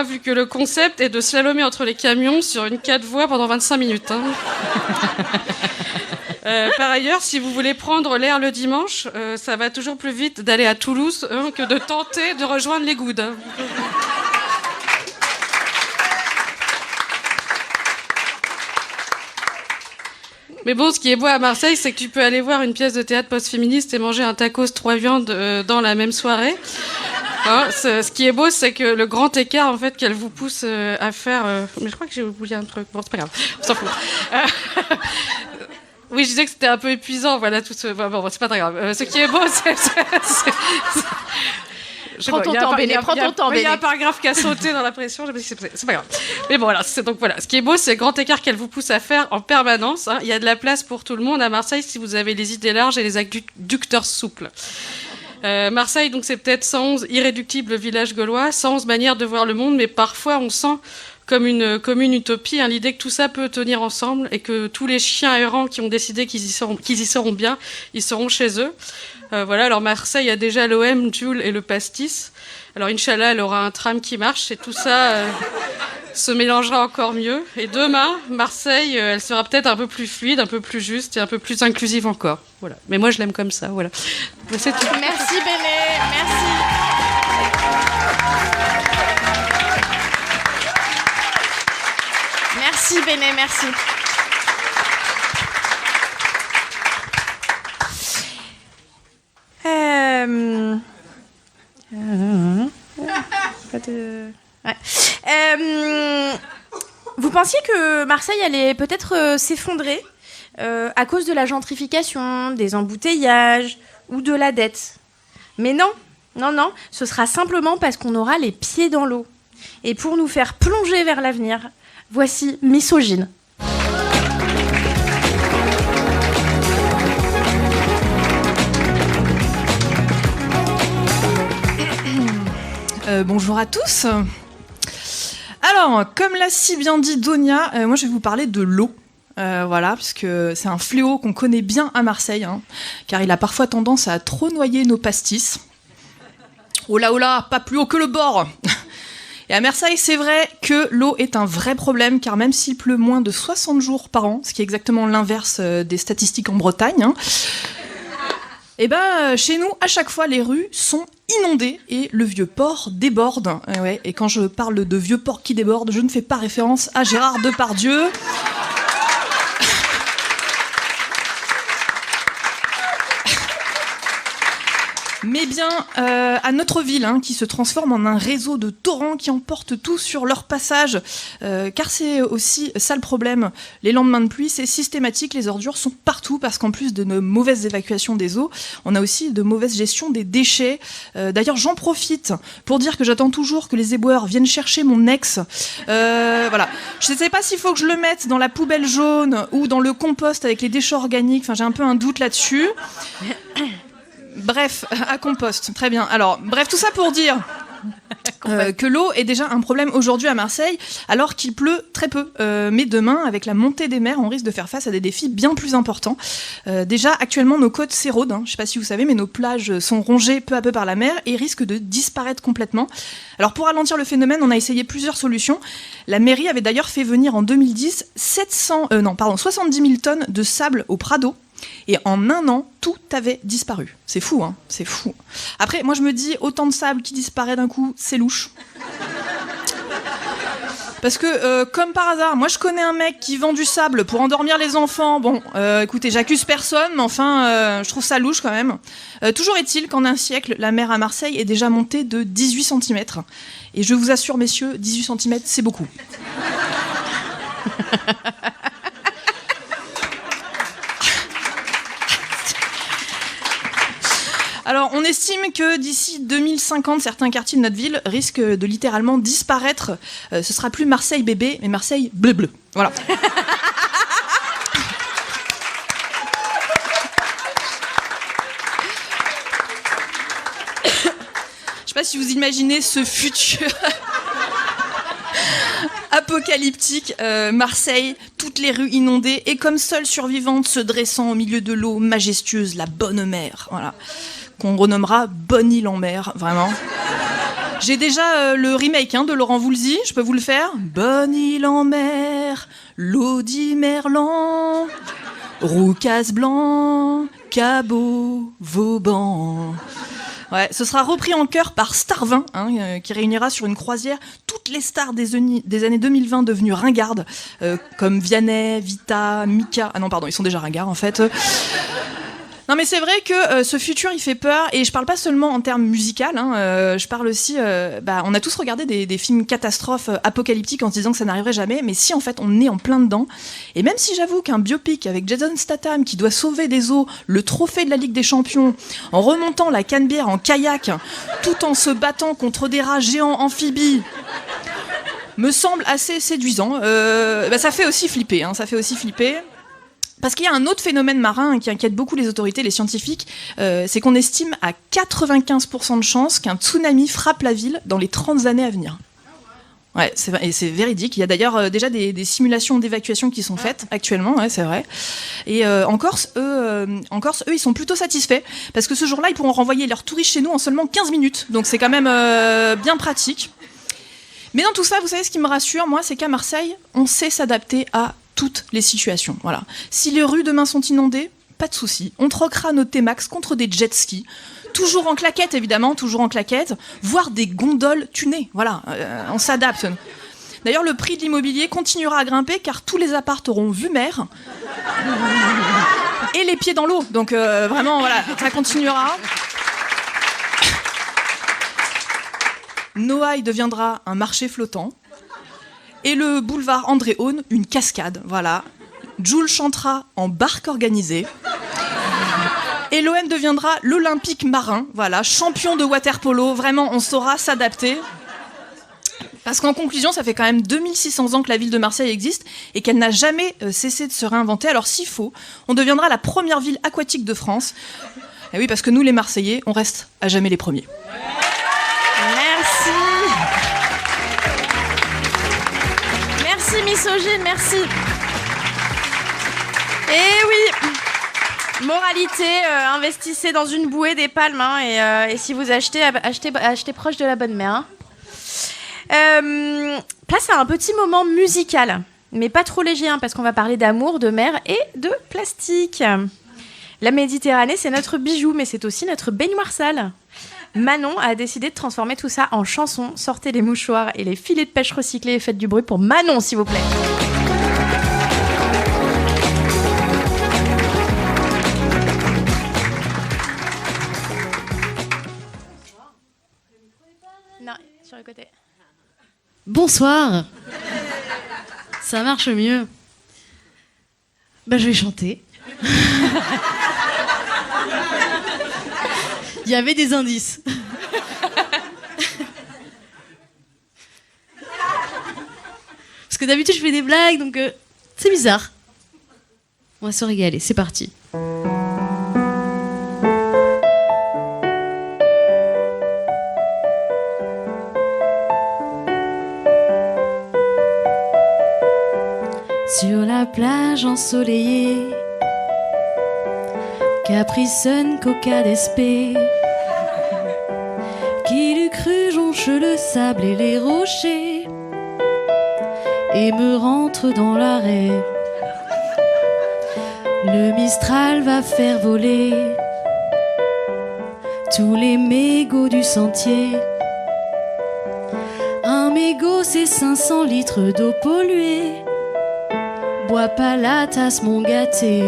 Vu que le concept est de slalomer entre les camions sur une 4 voies pendant 25 minutes. Par ailleurs, si vous voulez prendre l'air le dimanche, ça va toujours plus vite d'aller à Toulouse que de tenter de rejoindre les Goudes. Mais bon, ce qui est beau à Marseille, c'est que tu peux aller voir une pièce de théâtre post-féministe et manger un tacos 3 viandes dans la même soirée. Ce qui est beau, c'est que le grand écart en fait qu'elle vous pousse à faire. Mais je crois que j'ai oublié un truc. Bon, c'est pas grave, on s'en fout. Oui, je disais que c'était un peu épuisant, voilà tout ce. Bon, c'est pas très grave. Ce qui est beau, c'est... Prends ton temps, Béné. Il y a un paragraphe qui a sauté dans la pression. C'est pas grave. Mais bon, voilà. Donc voilà. Ce qui est beau, c'est le grand écart qu'elle vous pousse à faire en permanence. Il y a de la place pour tout le monde à Marseille si vous avez les idées larges et les adducteurs souples. Marseille, donc c'est peut-être 111 irréductibles villages gaulois, 111 manières de voir le monde, mais parfois on sent comme une utopie, l'idée que tout ça peut tenir ensemble et que tous les chiens errants qui ont décidé qu'ils y seront bien, ils seront chez eux. Voilà, alors Marseille a déjà l'OM, Joule et le pastis. Alors Inch'Allah, elle aura un tram qui marche et tout ça se mélangera encore mieux. Et demain, Marseille, elle sera peut-être un peu plus fluide, un peu plus juste et un peu plus inclusive encore. Voilà. Mais moi, je l'aime comme ça. Voilà. C'est tout. Merci Béné, merci. Merci Béné, merci. Ouais. Vous pensiez que Marseille allait peut-être s'effondrer à cause de la gentrification, des embouteillages ou de la dette. Mais non, ce sera simplement parce qu'on aura les pieds dans l'eau. Et pour nous faire plonger vers l'avenir, voici Misogyne. Bonjour à tous. Alors, comme l'a si bien dit Donia, moi je vais vous parler de l'eau. Voilà, puisque c'est un fléau qu'on connaît bien à Marseille, car il a parfois tendance à trop noyer nos pastis. Oh là, pas plus haut que le bord. Et à Marseille, c'est vrai que l'eau est un vrai problème, car même s'il pleut moins de 60 jours par an, ce qui est exactement l'inverse des statistiques en Bretagne, et chez nous, à chaque fois, les rues sont inondées et le vieux port déborde. Et quand je parle de vieux port qui déborde, je ne fais pas référence à Gérard Depardieu. mais bien à notre ville, qui se transforme en un réseau de torrents qui emportent tout sur leur passage. Car c'est aussi ça le problème. Les lendemains de pluie, c'est systématique, les ordures sont partout, parce qu'en plus de nos mauvaises évacuations des eaux, on a aussi de mauvaises gestions des déchets. D'ailleurs, j'en profite pour dire que j'attends toujours que les éboueurs viennent chercher mon ex. Voilà. Je ne sais pas s'il faut que je le mette dans la poubelle jaune ou dans le compost avec les déchets organiques. Enfin, j'ai un peu un doute là-dessus. Bref, à compost, très bien. Alors, bref, tout ça pour dire que l'eau est déjà un problème aujourd'hui à Marseille, alors qu'il pleut très peu. Mais demain, avec la montée des mers, on risque de faire face à des défis bien plus importants. Déjà, actuellement, nos côtes s'érodent. Je ne sais pas si vous savez, mais nos plages sont rongées peu à peu par la mer et risquent de disparaître complètement. Alors, pour ralentir le phénomène, on a essayé plusieurs solutions. La mairie avait d'ailleurs fait venir en 2010 70 000 tonnes de sable au Prado. Et en un an, tout avait disparu. C'est fou, c'est fou. Après, moi je me dis, autant de sable qui disparaît d'un coup, c'est louche. Parce que, comme par hasard, moi je connais un mec qui vend du sable pour endormir les enfants. Bon, écoutez, j'accuse personne, mais enfin, je trouve ça louche quand même. Toujours est-il qu'en un siècle, la mer à Marseille est déjà montée de 18 cm. Et je vous assure, messieurs, 18 cm, c'est beaucoup. Alors, on estime que d'ici 2050, certains quartiers de notre ville risquent de littéralement disparaître. Ce sera plus Marseille bébé, mais Marseille bleu-bleu. Voilà. Je sais pas si vous imaginez ce futur apocalyptique, Marseille, toutes les rues inondées, et comme seule survivante se dressant au milieu de l'eau majestueuse, la bonne mer, voilà, qu'on renommera Bonne Île en mer, vraiment. J'ai déjà le remake de Laurent Voulzy, je peux vous le faire. Bonne Île en mer, Lodi Merlan, Roucas Blanc, Cabot, Vauban. Ouais, ce sera repris en chœur par Starvin, qui réunira sur une croisière toutes les stars des années 2020 devenues ringardes, comme Vianney, Vita, Mika. Ah non, pardon, ils sont déjà ringards en fait. Non mais c'est vrai que ce futur il fait peur, et je parle pas seulement en termes musicaux, je parle aussi, on a tous regardé des films catastrophes apocalyptiques en se disant que ça n'arriverait jamais, mais si en fait on est en plein dedans, et même si j'avoue qu'un biopic avec Jason Statham qui doit sauver des eaux le trophée de la Ligue des Champions en remontant la Canebière en kayak tout en se battant contre des rats géants amphibies me semble assez séduisant, ça fait aussi flipper, ça fait aussi flipper. Parce qu'il y a un autre phénomène marin qui inquiète beaucoup les autorités, les scientifiques, c'est qu'on estime à 95% de chances qu'un tsunami frappe la ville dans les 30 années à venir. Ouais, c'est véridique. Il y a d'ailleurs déjà des simulations d'évacuation qui sont faites actuellement, ouais, c'est vrai. Et en Corse, eux, ils sont plutôt satisfaits, parce que ce jour-là, ils pourront renvoyer leurs touristes chez nous en seulement 15 minutes. Donc c'est quand même bien pratique. Mais dans tout ça, vous savez ce qui me rassure, moi, c'est qu'à Marseille, on sait s'adapter à toutes les situations. Voilà. Si les rues demain sont inondées, pas de souci. On troquera nos T-Max contre des jet skis. Toujours en claquette, évidemment, toujours en claquette. Voire des gondoles tunées. Voilà, on s'adapte. D'ailleurs, le prix de l'immobilier continuera à grimper car tous les apparts auront vue mer. Et les pieds dans l'eau. Donc vraiment, voilà, ça continuera. Noailles deviendra un marché flottant. Et le boulevard André Aune, une cascade, voilà. Jules chantera en barque organisée. Et l'OM deviendra l'Olympique marin, voilà, champion de water-polo. Vraiment, on saura s'adapter. Parce qu'en conclusion, ça fait quand même 2600 ans que la ville de Marseille existe et qu'elle n'a jamais cessé de se réinventer. Alors s'il faut, on deviendra la première ville aquatique de France. Et oui, parce que nous, les Marseillais, on reste à jamais les premiers. Merci. Merci misogyne, merci. Et oui, moralité, investissez dans une bouée des palmes, et si vous achetez proche de la bonne mer. Place à un petit moment musical, mais pas trop léger, parce qu'on va parler d'amour, de mer et de plastique. La Méditerranée, c'est notre bijou, mais c'est aussi notre baignoire sale. Manon a décidé de transformer tout ça en chanson. Sortez les mouchoirs et les filets de pêche recyclés et faites du bruit pour Manon, s'il vous plaît. le côté. Bonsoir. Ça marche mieux. Bah, je vais chanter. Il y avait des indices. Parce que d'habitude, je fais des blagues, donc c'est bizarre. On va se régaler, c'est parti. Sur la plage ensoleillée, Capri Sun, Coca d'Espé, qui l'eût cru jonche le sable et les rochers et me rentre dans l'arrêt. Le Mistral va faire voler tous les mégots du sentier. Un mégot, c'est 500 litres d'eau polluée. Bois pas la tasse, mon gâté.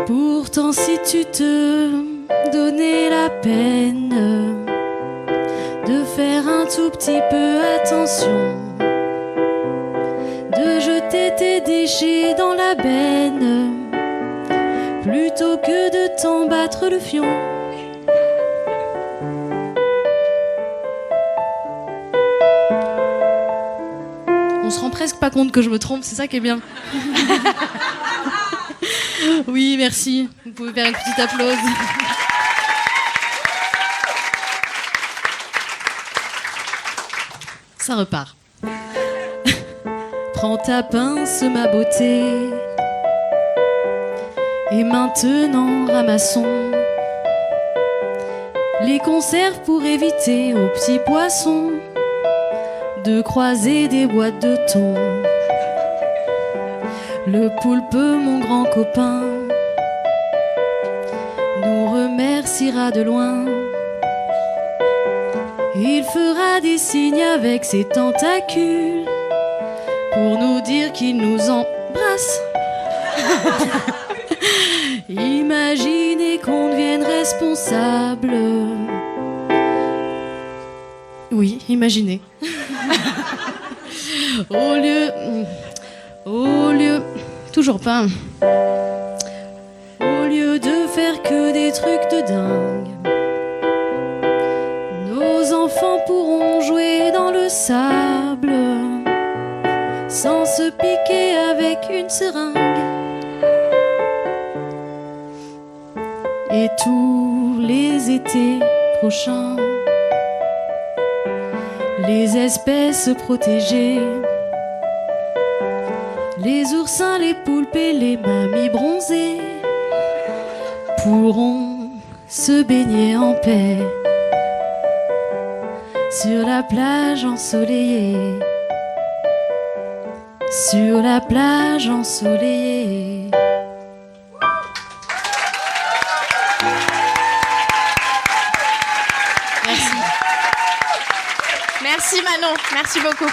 Pourtant, si tu te donnais la peine de faire un tout petit peu attention, de jeter tes déchets dans la benne, plutôt que de t'en battre le fion. On se rend presque pas compte que je me trompe, c'est ça qui est bien. Oui, merci. Vous pouvez faire une petite applause. Ça repart. Prends ta pince, ma beauté, et maintenant ramassons les conserves pour éviter aux petits poissons de croiser des boîtes de thon. Le poulpe, mon grand copain, nous remerciera de loin. Il fera des signes avec ses tentacules pour nous dire qu'il nous embrasse. Imaginez qu'on devienne responsable. Oui, imaginez. Au lieu, toujours pas. Au lieu de faire que des trucs de dingue, nos enfants pourront jouer dans le sable sans se piquer avec une seringue. Et tous les étés prochains, les espèces protégées, les oursins, les poulpes et les mamies bronzées pourront se baigner en paix sur la plage ensoleillée, sur la plage ensoleillée. Merci. Merci Manon, merci beaucoup.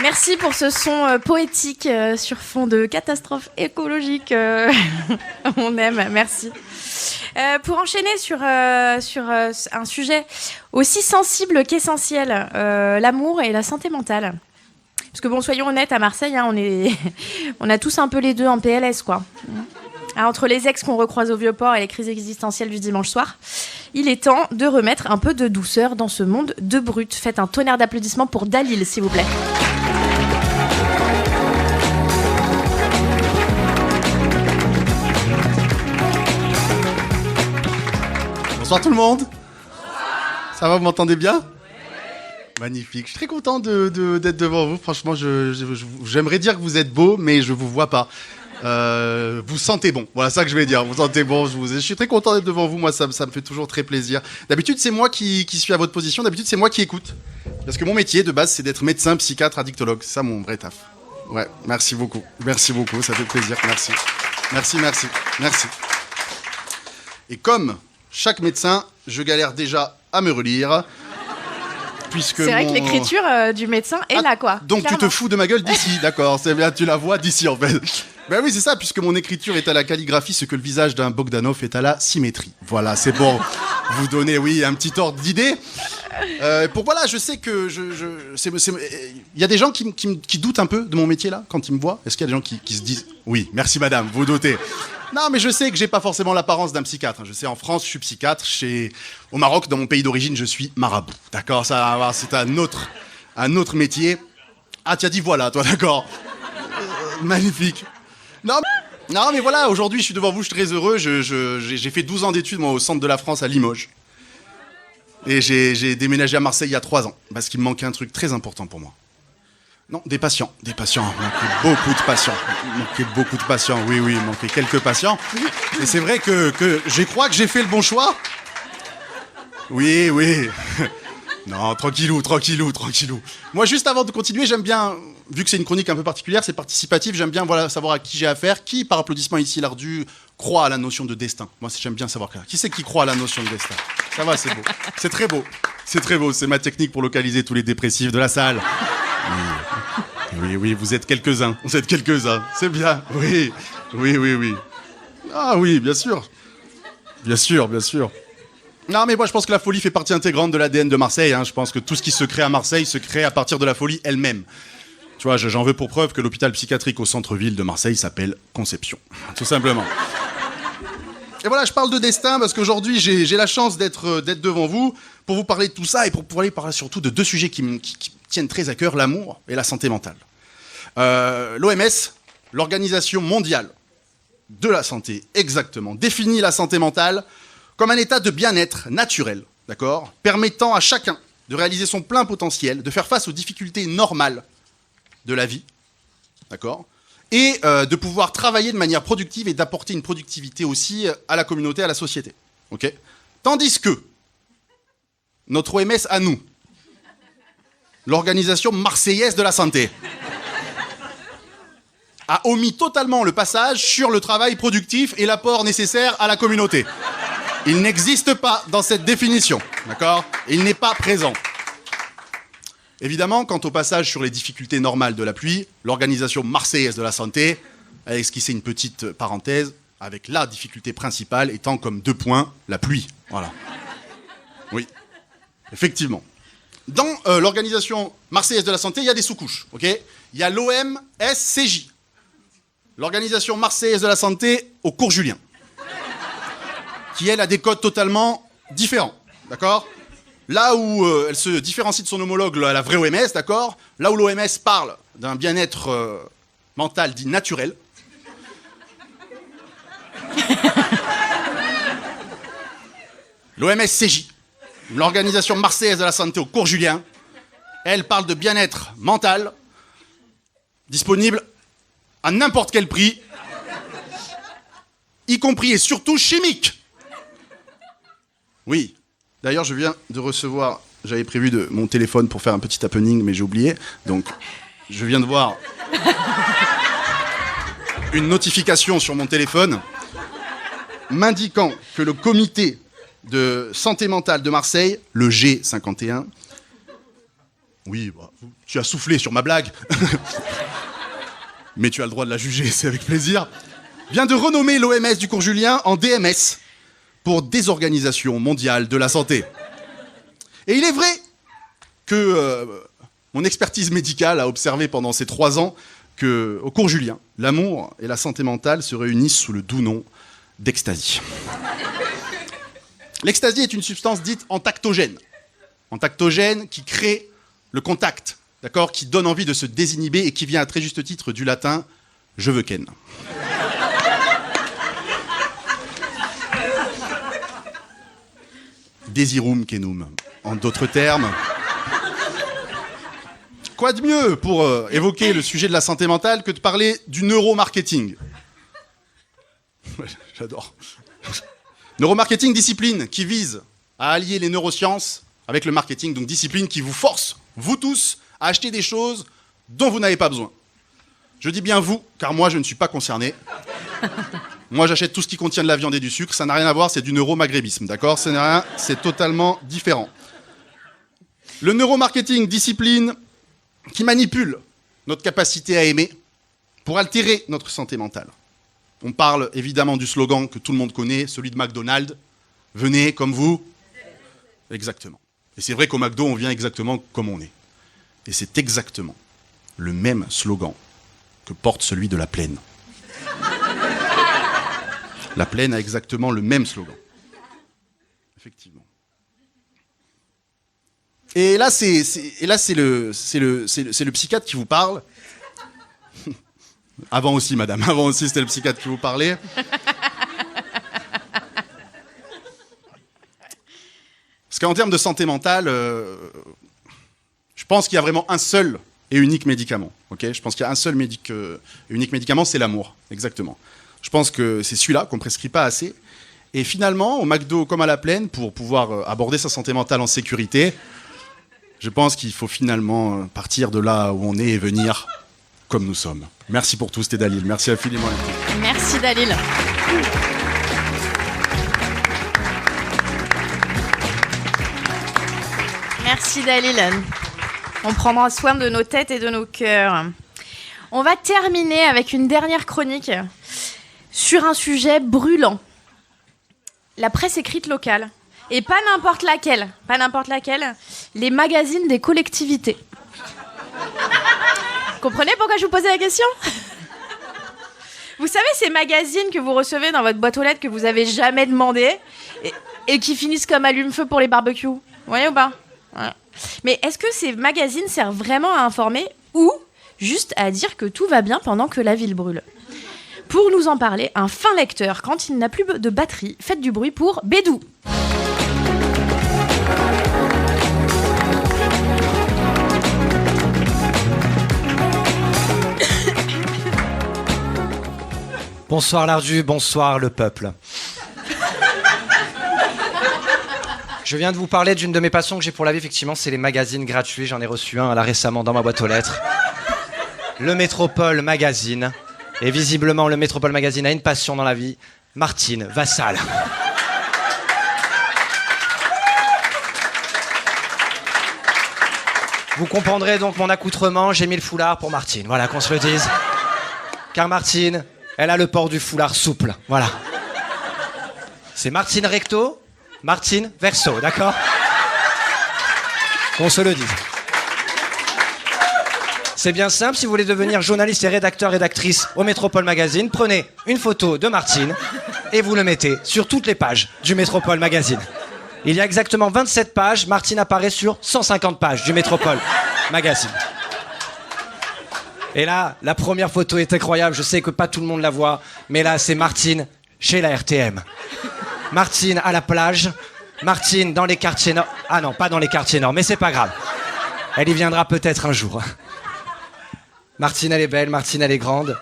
Merci pour ce son poétique sur fond de catastrophe écologique. On aime, merci. Pour enchaîner sur un sujet aussi sensible qu'essentiel, l'amour et la santé mentale. Parce que bon, soyons honnêtes, à Marseille, hein, on a tous un peu les deux en PLS, quoi. Entre les ex qu'on recroise au Vieux-Port et les crises existentielles du dimanche soir, il est temps de remettre un peu de douceur dans ce monde de brutes. Faites un tonnerre d'applaudissements pour Dalil, s'il vous plaît. Bonsoir tout le monde. Ça va, vous m'entendez bien ? Magnifique. Je suis très content d'être devant vous. Franchement, j'aimerais dire que vous êtes beau, mais je vous vois pas. Vous sentez bon. Voilà, ça que je vais dire. Vous sentez bon. Je suis très content d'être devant vous. Moi, ça me fait toujours très plaisir. D'habitude, c'est moi qui suis à votre position. D'habitude, c'est moi qui écoute. Parce que mon métier de base, c'est d'être médecin, psychiatre, addictologue. C'est ça mon vrai taf. Ouais, merci beaucoup. Merci beaucoup. Ça fait plaisir. Merci. Merci. Et comme chaque médecin, je galère déjà à me relire. C'est vrai que l'écriture du médecin est là, quoi. Donc clairement. Tu te fous de ma gueule d'ici, d'accord. C'est bien, tu la vois d'ici, en fait. Ben oui, c'est ça, puisque mon écriture est à la calligraphie, ce que le visage d'un Bogdanov est à la symétrie. Voilà, c'est pour vous donner, oui, un petit ordre d'idée. Voilà, je sais que il y a des gens qui doutent un peu de mon métier, là, quand ils me voient. Est-ce qu'il y a des gens qui se disent... Oui, merci madame, vous doutez. Non, mais je sais que j'ai pas forcément l'apparence d'un psychiatre. Je sais, en France, je suis psychiatre. Au Maroc, dans mon pays d'origine, je suis marabout. D'accord, ça, c'est un autre métier. Ah, tu as dit voilà, toi, d'accord. Magnifique. Non, mais voilà, aujourd'hui, je suis devant vous, je suis très heureux. J'ai fait 12 ans d'études, moi, au centre de la France, à Limoges. Et j'ai déménagé à Marseille il y a 3 ans, parce qu'il me manquait un truc très important pour moi. Non, des patients. Il manquait beaucoup de patients. Oui, il manquait quelques patients. Et c'est vrai que je crois que j'ai fait le bon choix. Oui. Non, tranquillou. Moi, juste avant de continuer, j'aime bien, vu que c'est une chronique un peu particulière, c'est participatif, j'aime bien savoir à qui j'ai affaire. Qui, par applaudissement ici, l'ardu, croit à la notion de destin? Moi, j'aime bien savoir qui c'est qui croit à la notion de destin. Ça va, c'est beau. C'est très beau. C'est ma technique pour localiser tous les dépressifs de la salle. Oui, vous êtes quelques-uns. C'est bien. Oui. Ah oui, bien sûr. Non, mais moi, je pense que la folie fait partie intégrante de l'ADN de Marseille. Je pense que tout ce qui se crée à Marseille se crée à partir de la folie elle-même. Tu vois, j'en veux pour preuve que l'hôpital psychiatrique au centre-ville de Marseille s'appelle Conception. Tout simplement. Et voilà, je parle de destin parce qu'aujourd'hui, j'ai la chance d'être devant vous pour vous parler de tout ça et pour pouvoir parler surtout de 2 sujets qui tiennent très à cœur, l'amour et la santé mentale. L'OMS, l'Organisation mondiale de la santé, exactement, définit la santé mentale comme un état de bien-être naturel, d'accord, permettant à chacun de réaliser son plein potentiel, de faire face aux difficultés normales de la vie, d'accord, et de pouvoir travailler de manière productive et d'apporter une productivité aussi à la communauté, à la société, ok. Tandis que notre OMS à nous, l'Organisation marseillaise de la santé, a omis totalement le passage sur le travail productif et l'apport nécessaire à la communauté. Il n'existe pas dans cette définition, d'accord? Il n'est pas présent. Évidemment, quant au passage sur les difficultés normales de la pluie, l'Organisation marseillaise de la santé a esquissé une petite parenthèse, avec la difficulté principale étant comme 2 points, la pluie. Voilà. Oui, effectivement. Dans l'Organisation marseillaise de la santé, il y a des sous-couches, ok? Il y a l'OMSCJ, l'Organisation marseillaise de la santé au cours Julien, qui, elle, a des codes totalement différents, d'accord? Là où elle se différencie de son homologue, la vraie OMS, d'accord? Là où l'OMS parle d'un bien-être mental dit naturel, l'OMSCJ, l'Organisation marseillaise de la santé au cours Julien, elle parle de bien-être mental, disponible à n'importe quel prix, y compris et surtout chimique. Oui. D'ailleurs, je viens de recevoir, j'avais prévu de mon téléphone pour faire un petit happening, mais j'ai oublié. Donc, je viens de voir une notification sur mon téléphone m'indiquant que le comité de santé mentale de Marseille, le G51, oui, bah, tu as soufflé sur ma blague, mais tu as le droit de la juger, c'est avec plaisir, vient de renommer l'OMS du cours Julien en DMS, pour Désorganisation mondiale de la santé. Et il est vrai que mon expertise médicale a observé pendant ces 3 ans qu'au cours Julien, l'amour et la santé mentale se réunissent sous le doux nom d'ecstasy. L'ecstasy est une substance dite entactogène. Entactogène qui crée le contact, d'accord, qui donne envie de se désinhiber et qui vient à très juste titre du latin « je veux ken ». Desirum kenum, en d'autres termes. Quoi de mieux pour évoquer le sujet de la santé mentale que de parler du neuromarketing? Ouais, j'adore. Neuromarketing, discipline qui vise à allier les neurosciences avec le marketing, donc discipline qui vous force, vous tous, à acheter des choses dont vous n'avez pas besoin. Je dis bien vous, car moi je ne suis pas concerné. Moi, j'achète tout ce qui contient de la viande et du sucre. Ça n'a rien à voir, c'est du neuromagrébisme, d'accord? C'est totalement différent. Le neuromarketing, discipline qui manipule notre capacité à aimer, pour altérer notre santé mentale. On parle évidemment du slogan que tout le monde connaît, celui de McDonald's. Venez comme vous. Exactement. Et c'est vrai qu'au McDo, on vient exactement comme on est. Et c'est exactement le même slogan que porte celui de La Plaine. La Plaine a exactement le même slogan. Effectivement. Et là, c'est le psychiatre qui vous parle. Avant aussi, madame. Avant aussi, c'était le psychiatre qui vous parlait. Parce qu'en termes de santé mentale, je pense qu'il y a vraiment un seul et unique médicament. Okay, je pense qu'il y a un seul et unique médicament, c'est l'amour. Exactement. Je pense que c'est celui-là qu'on ne prescrit pas assez. Et finalement, au McDo comme à La Plaine, pour pouvoir aborder sa santé mentale en sécurité, je pense qu'il faut finalement partir de là où on est et venir comme nous sommes. Merci pour tout, c'était Dalil. Merci infiniment. Merci Dalil. Merci Dalil. On prendra soin de nos têtes et de nos cœurs. On va terminer avec une dernière chronique sur un sujet brûlant. La presse écrite locale. Et pas n'importe laquelle. Pas n'importe laquelle. Les magazines des collectivités. Comprenez pourquoi je vous posais la question ? Vous savez, ces magazines que vous recevez dans votre boîte aux lettres que vous avez jamais demandé et qui finissent comme allume-feu pour les barbecues. Vous voyez ou pas ? Ouais. Mais est-ce que ces magazines servent vraiment à informer ou juste à dire que tout va bien pendant que la ville brûle ? Pour nous en parler, un fin lecteur, quand il n'a plus de batterie, faites du bruit pour Bédou. Bonsoir l'Ardu, bonsoir le peuple. Je viens de vous parler d'une de mes passions que j'ai pour la vie, effectivement, c'est les magazines gratuits. J'en ai reçu un là récemment dans ma boîte aux lettres. Le Métropole Magazine. Et visiblement, le Métropole Magazine a une passion dans la vie. Martine Vassal. Vous comprendrez donc mon accoutrement, j'ai mis le foulard pour Martine. Voilà, qu'on se le dise. Car Martine, elle a le port du foulard souple. Voilà. C'est Martine recto, Martine verso, d'accord ? Qu'on se le dise. C'est bien simple, si vous voulez devenir journaliste et rédactrice au Métropole Magazine, prenez une photo de Martine et vous le mettez sur toutes les pages du Métropole Magazine. Il y a exactement 27 pages, Martine apparaît sur 150 pages du Métropole Magazine. Et là, la première photo est incroyable, je sais que pas tout le monde la voit, mais là, c'est Martine chez la RTM. Martine à la plage, Martine dans les quartiers nord. Ah non, pas dans les quartiers nord, mais c'est pas grave. Elle y viendra peut-être un jour. Martine, elle est belle, Martine, elle est grande.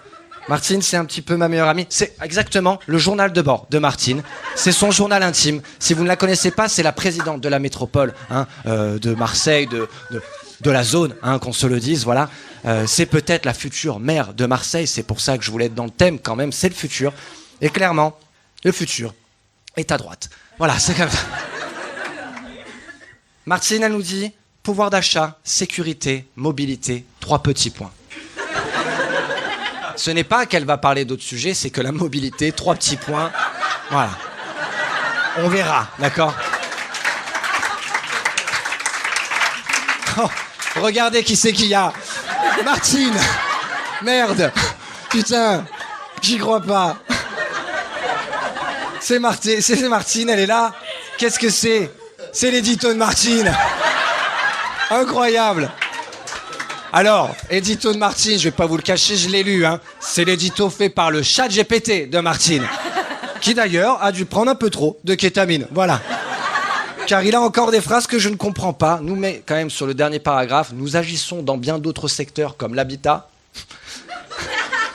Martine, c'est un petit peu ma meilleure amie. C'est exactement le journal de bord de Martine. C'est son journal intime. Si vous ne la connaissez pas, c'est la présidente de la métropole, de Marseille, de la zone, qu'on se le dise, voilà. C'est peut-être la future maire de Marseille. C'est pour ça que je voulais être dans le thème quand même. C'est le futur. Et clairement, le futur est à droite. Voilà, c'est comme ça. Martine, elle nous dit pouvoir d'achat, sécurité, mobilité, 3 petits points. Ce n'est pas qu'elle va parler d'autres sujets, c'est que la mobilité, 3 petits points, voilà. On verra, d'accord ? Oh, regardez qui c'est qu'il y a. Martine. Merde. Putain, j'y crois pas. C'est Martine, elle est là. Qu'est-ce que c'est ? C'est l'édito de Martine. Incroyable. Alors, édito de Martine, je vais pas vous le cacher, je l'ai lu, C'est l'édito fait par le ChatGPT de Martine, qui d'ailleurs a dû prendre un peu trop de kétamine, voilà. Car il a encore des phrases que je ne comprends pas. Nous, mais quand même sur le dernier paragraphe, nous agissons dans bien d'autres secteurs comme l'habitat,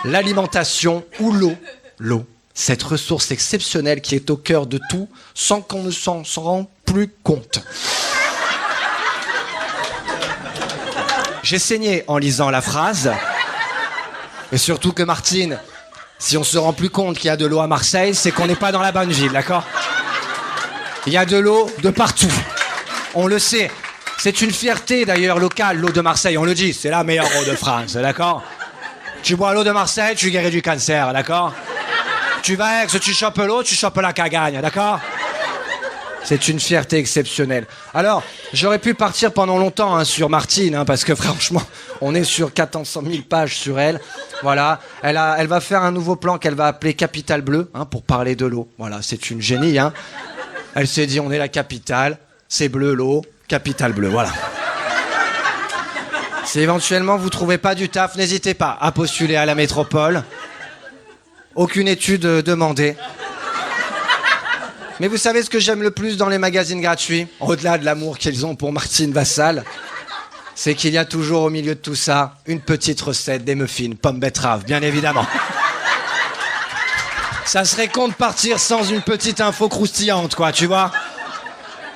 l'alimentation ou l'eau. L'eau, cette ressource exceptionnelle qui est au cœur de tout, sans qu'on ne s'en rende plus compte. J'ai saigné en lisant la phrase. Et surtout que Martine, si on se rend plus compte qu'il y a de l'eau à Marseille, c'est qu'on n'est pas dans la bonne ville, d'accord ? Il y a de l'eau de partout. On le sait. C'est une fierté d'ailleurs locale, l'eau de Marseille, on le dit. C'est la meilleure eau de France, d'accord ? Tu bois l'eau de Marseille, tu guéris du cancer, d'accord? Tu vas à Aix, tu chopes l'eau, tu chopes la cagagne, d'accord? C'est une fierté exceptionnelle. Alors, j'aurais pu partir pendant longtemps hein, sur Martine, hein, parce que franchement, on est sur 400 000 pages sur elle. Voilà, elle va faire un nouveau plan qu'elle va appeler Capitale Bleue, hein, pour parler de l'eau. Voilà, c'est une génie. Hein. Elle s'est dit, on est la capitale, c'est bleu l'eau, Capitale Bleue, voilà. Si éventuellement vous trouvez pas du taf, n'hésitez pas à postuler à la métropole. Aucune étude demandée. Mais vous savez ce que j'aime le plus dans les magazines gratuits, au-delà de l'amour qu'ils ont pour Martine Vassal, c'est qu'il y a toujours au milieu de tout ça une petite recette des muffins pommes betterave, bien évidemment. Ça serait con de partir sans une petite info croustillante, quoi, tu vois.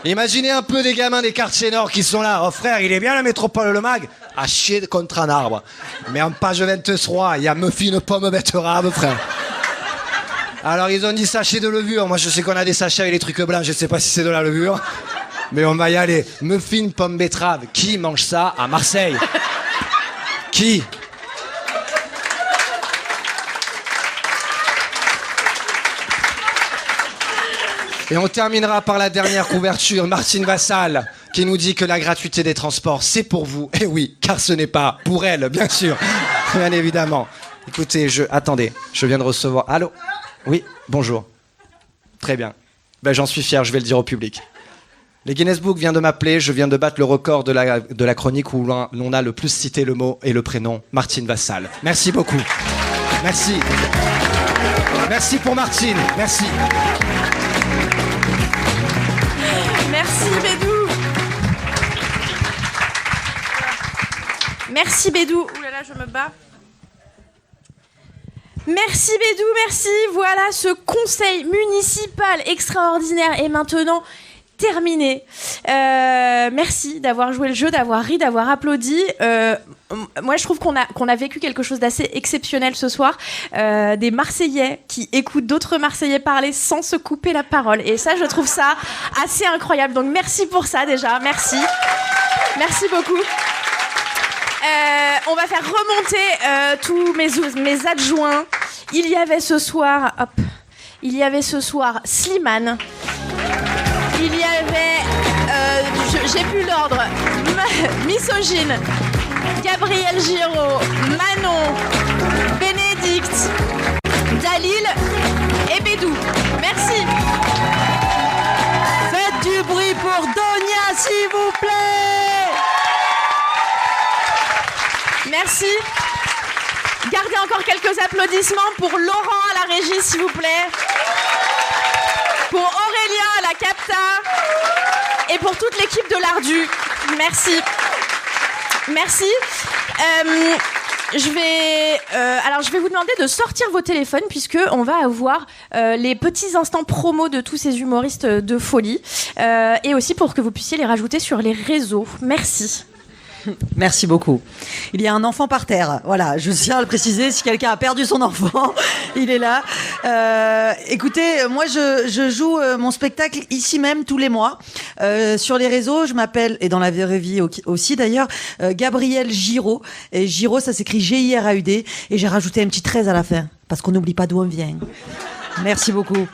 Imaginez un peu des gamins des quartiers nord qui sont là. Oh frère, il est bien la métropole le mag? À chier contre un arbre. Mais en page 23, il y a muffins pommes betterave, frère. Alors ils ont dit sachet de levure. Moi je sais qu'on a des sachets avec les trucs blancs, je sais pas si c'est de la levure. Mais on va y aller. Muffins pommes betterave. Qui mange ça à Marseille? Qui? Et on terminera par la dernière couverture, Martine Vassal, qui nous dit que la gratuité des transports, c'est pour vous. Et oui, car ce n'est pas pour elle, bien sûr. Bien évidemment. Écoutez, attendez, je viens de recevoir... Allô? Oui, bonjour. Très bien. Ben, j'en suis fier, je vais le dire au public. Les Guinness Book vient de m'appeler, je viens de battre le record de la chronique où l'on a le plus cité le mot et le prénom, Martine Vassal. Merci beaucoup. Merci. Merci pour Martine, merci. Merci Bédou. Merci Bédou. Ouh là là, je me bats. Merci Bédou, merci. Voilà, ce conseil municipal extraordinaire est maintenant terminé. Merci d'avoir joué le jeu, d'avoir ri, d'avoir applaudi. Moi, je trouve qu'on a vécu quelque chose d'assez exceptionnel ce soir. Des Marseillais qui écoutent d'autres Marseillais parler sans se couper la parole. Et ça, je trouve ça assez incroyable. Donc, merci pour ça déjà. Merci. Merci beaucoup. On va faire remonter tous mes adjoints. Il y avait ce soir Slimane. Il y avait, j'ai plus l'ordre, Misogyne, Gabriel Giraud, Manon, Bénédicte, Dalil et Bédou. Merci. Faites du bruit pour Donia, s'il vous plaît. Merci. Gardez encore quelques applaudissements pour Laurent à la régie, s'il vous plaît. Pour Aurélien à la capta. Et pour toute l'équipe de l'Ardu. Merci. Merci. Je vais vous demander de sortir vos téléphones puisque on va avoir les petits instants promo de tous ces humoristes de folie et aussi pour que vous puissiez les rajouter sur les réseaux. Merci. Merci beaucoup. Il y a un enfant par terre. Voilà, je tiens à le préciser. Si quelqu'un a perdu son enfant, il est là. Écoutez, moi, je joue mon spectacle ici même tous les mois. Sur les réseaux, je m'appelle, et dans la vraie vie aussi d'ailleurs, Gabriel Giraud. Et Giraud, ça s'écrit G-I-R-A-U-D. Et j'ai rajouté un petit 13 à la fin, parce qu'on n'oublie pas d'où on vient. Merci beaucoup.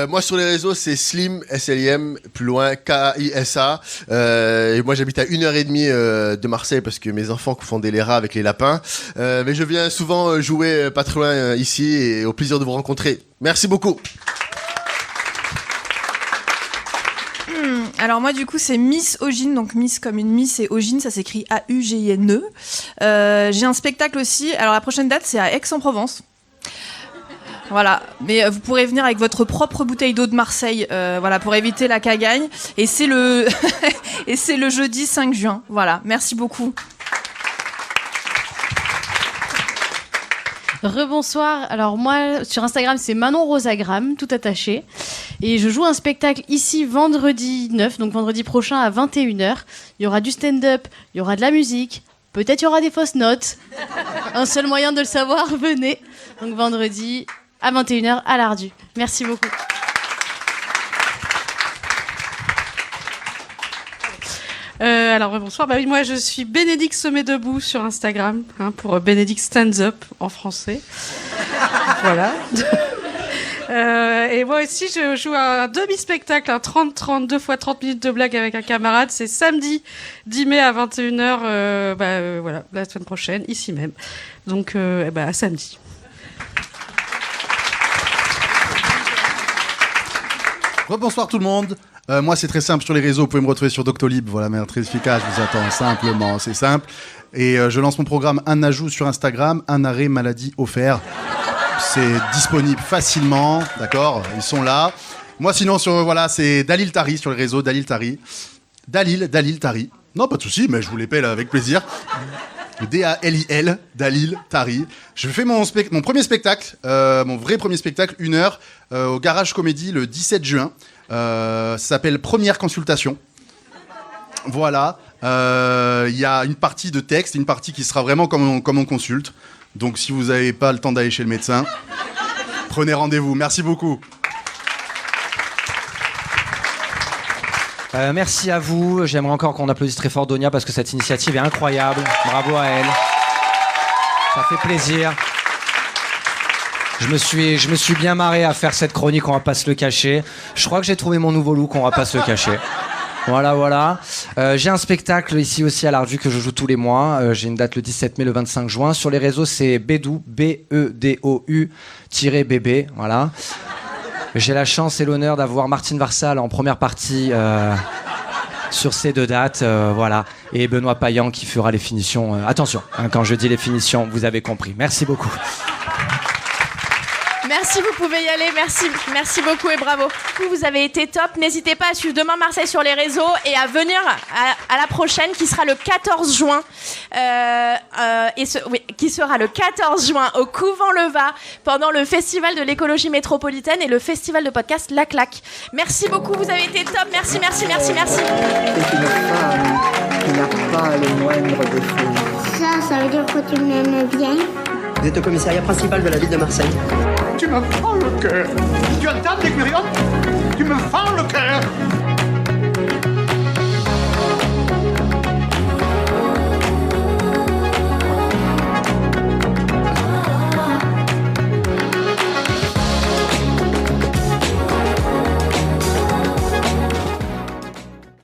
Moi sur les réseaux c'est Slim, S-L-I-M, plus loin K-I-S-A. Et moi j'habite à 1h30 de Marseille parce que mes enfants confondaient les rats avec les lapins. Mais je viens souvent jouer pas trop loin ici et au plaisir de vous rencontrer. Merci beaucoup. Alors moi du coup c'est Miss Ogine, donc Miss comme une Miss et Ogine ça s'écrit A-U-G-I-N-E. J'ai un spectacle aussi, alors la prochaine date c'est à Aix-en-Provence. Voilà, mais vous pourrez venir avec votre propre bouteille d'eau de Marseille, voilà, pour éviter la cagagne. Et c'est le et c'est le jeudi 5 juin. Voilà, merci beaucoup. Rebonsoir. Alors moi sur Instagram c'est Manon Rosagram, tout attaché. Et je joue un spectacle ici vendredi 9, donc vendredi prochain à 21h. Il y aura du stand-up, il y aura de la musique, peut-être il y aura des fausses notes. Un seul moyen de le savoir, venez. Donc vendredi à 21h à l'Ardu. Merci beaucoup. Alors bonsoir, bah oui, moi je suis Bénédicte Sommet Debout sur Instagram, pour Bénédicte Stands Up en français. Voilà. Et moi aussi je joue un demi-spectacle, un 30-30, 2 fois 30 minutes de blague avec un camarade. C'est samedi 10 mai à 21h, voilà, la semaine prochaine, ici même. Donc à samedi. Bonsoir tout le monde. Moi, c'est très simple sur les réseaux. Vous pouvez me retrouver sur Doctolib. Voilà, mais très efficace. Je vous attends simplement. C'est simple. Et je lance mon programme Un ajout sur Instagram, un arrêt maladie offert. C'est disponible facilement. D'accord, ils sont là. Moi, sinon, c'est Dalil Tari sur les réseaux. Dalil Tari. Dalil Tari. Non, pas de souci, mais je vous l'épelle avec plaisir. D-A-L-I-L, Dalil Tari. Je fais mon premier spectacle, mon vrai premier spectacle, 1 heure, au Garage Comédie le 17 juin. Ça s'appelle Première Consultation. Voilà. Il y a une partie de texte, une partie qui sera vraiment comme on consulte. Donc si vous n'avez pas le temps d'aller chez le médecin, prenez rendez-vous. Merci beaucoup. Merci à vous. J'aimerais encore qu'on applaudisse très fort Donia parce que cette initiative est incroyable. Bravo à elle. Ça fait plaisir. Je me suis bien marré à faire cette chronique, on va pas se le cacher. Je crois que j'ai trouvé mon nouveau look, on va pas se le cacher. Voilà. J'ai un spectacle ici aussi à l'Ardu que je joue tous les mois. J'ai une date le 17 mai, le 25 juin. Sur les réseaux, c'est Bédou, B-E-D-O-U-BB. Voilà. J'ai la chance et l'honneur d'avoir Martine Varsal en première partie sur ces 2 dates. Voilà. Et Benoît Payan qui fera les finitions. Attention, quand je dis les finitions, vous avez compris. Merci beaucoup. Merci, vous pouvez y aller. Merci beaucoup et bravo. Vous avez été top. N'hésitez pas à suivre Demain Marseille sur les réseaux et à venir à la prochaine qui sera le 14 juin. Qui sera le 14 juin au Couvent-Leva pendant le Festival de l'écologie métropolitaine et le Festival de podcast La Claque. Merci beaucoup, vous avez été top. Merci. C'est une femme qui n'a pas le moindre défaut. Ça veut dire que tu m'aimes bien. Vous êtes au commissariat principal de la ville de Marseille. Tu me fends le cœur. Tu entends, Descurion? Tu me fends le cœur.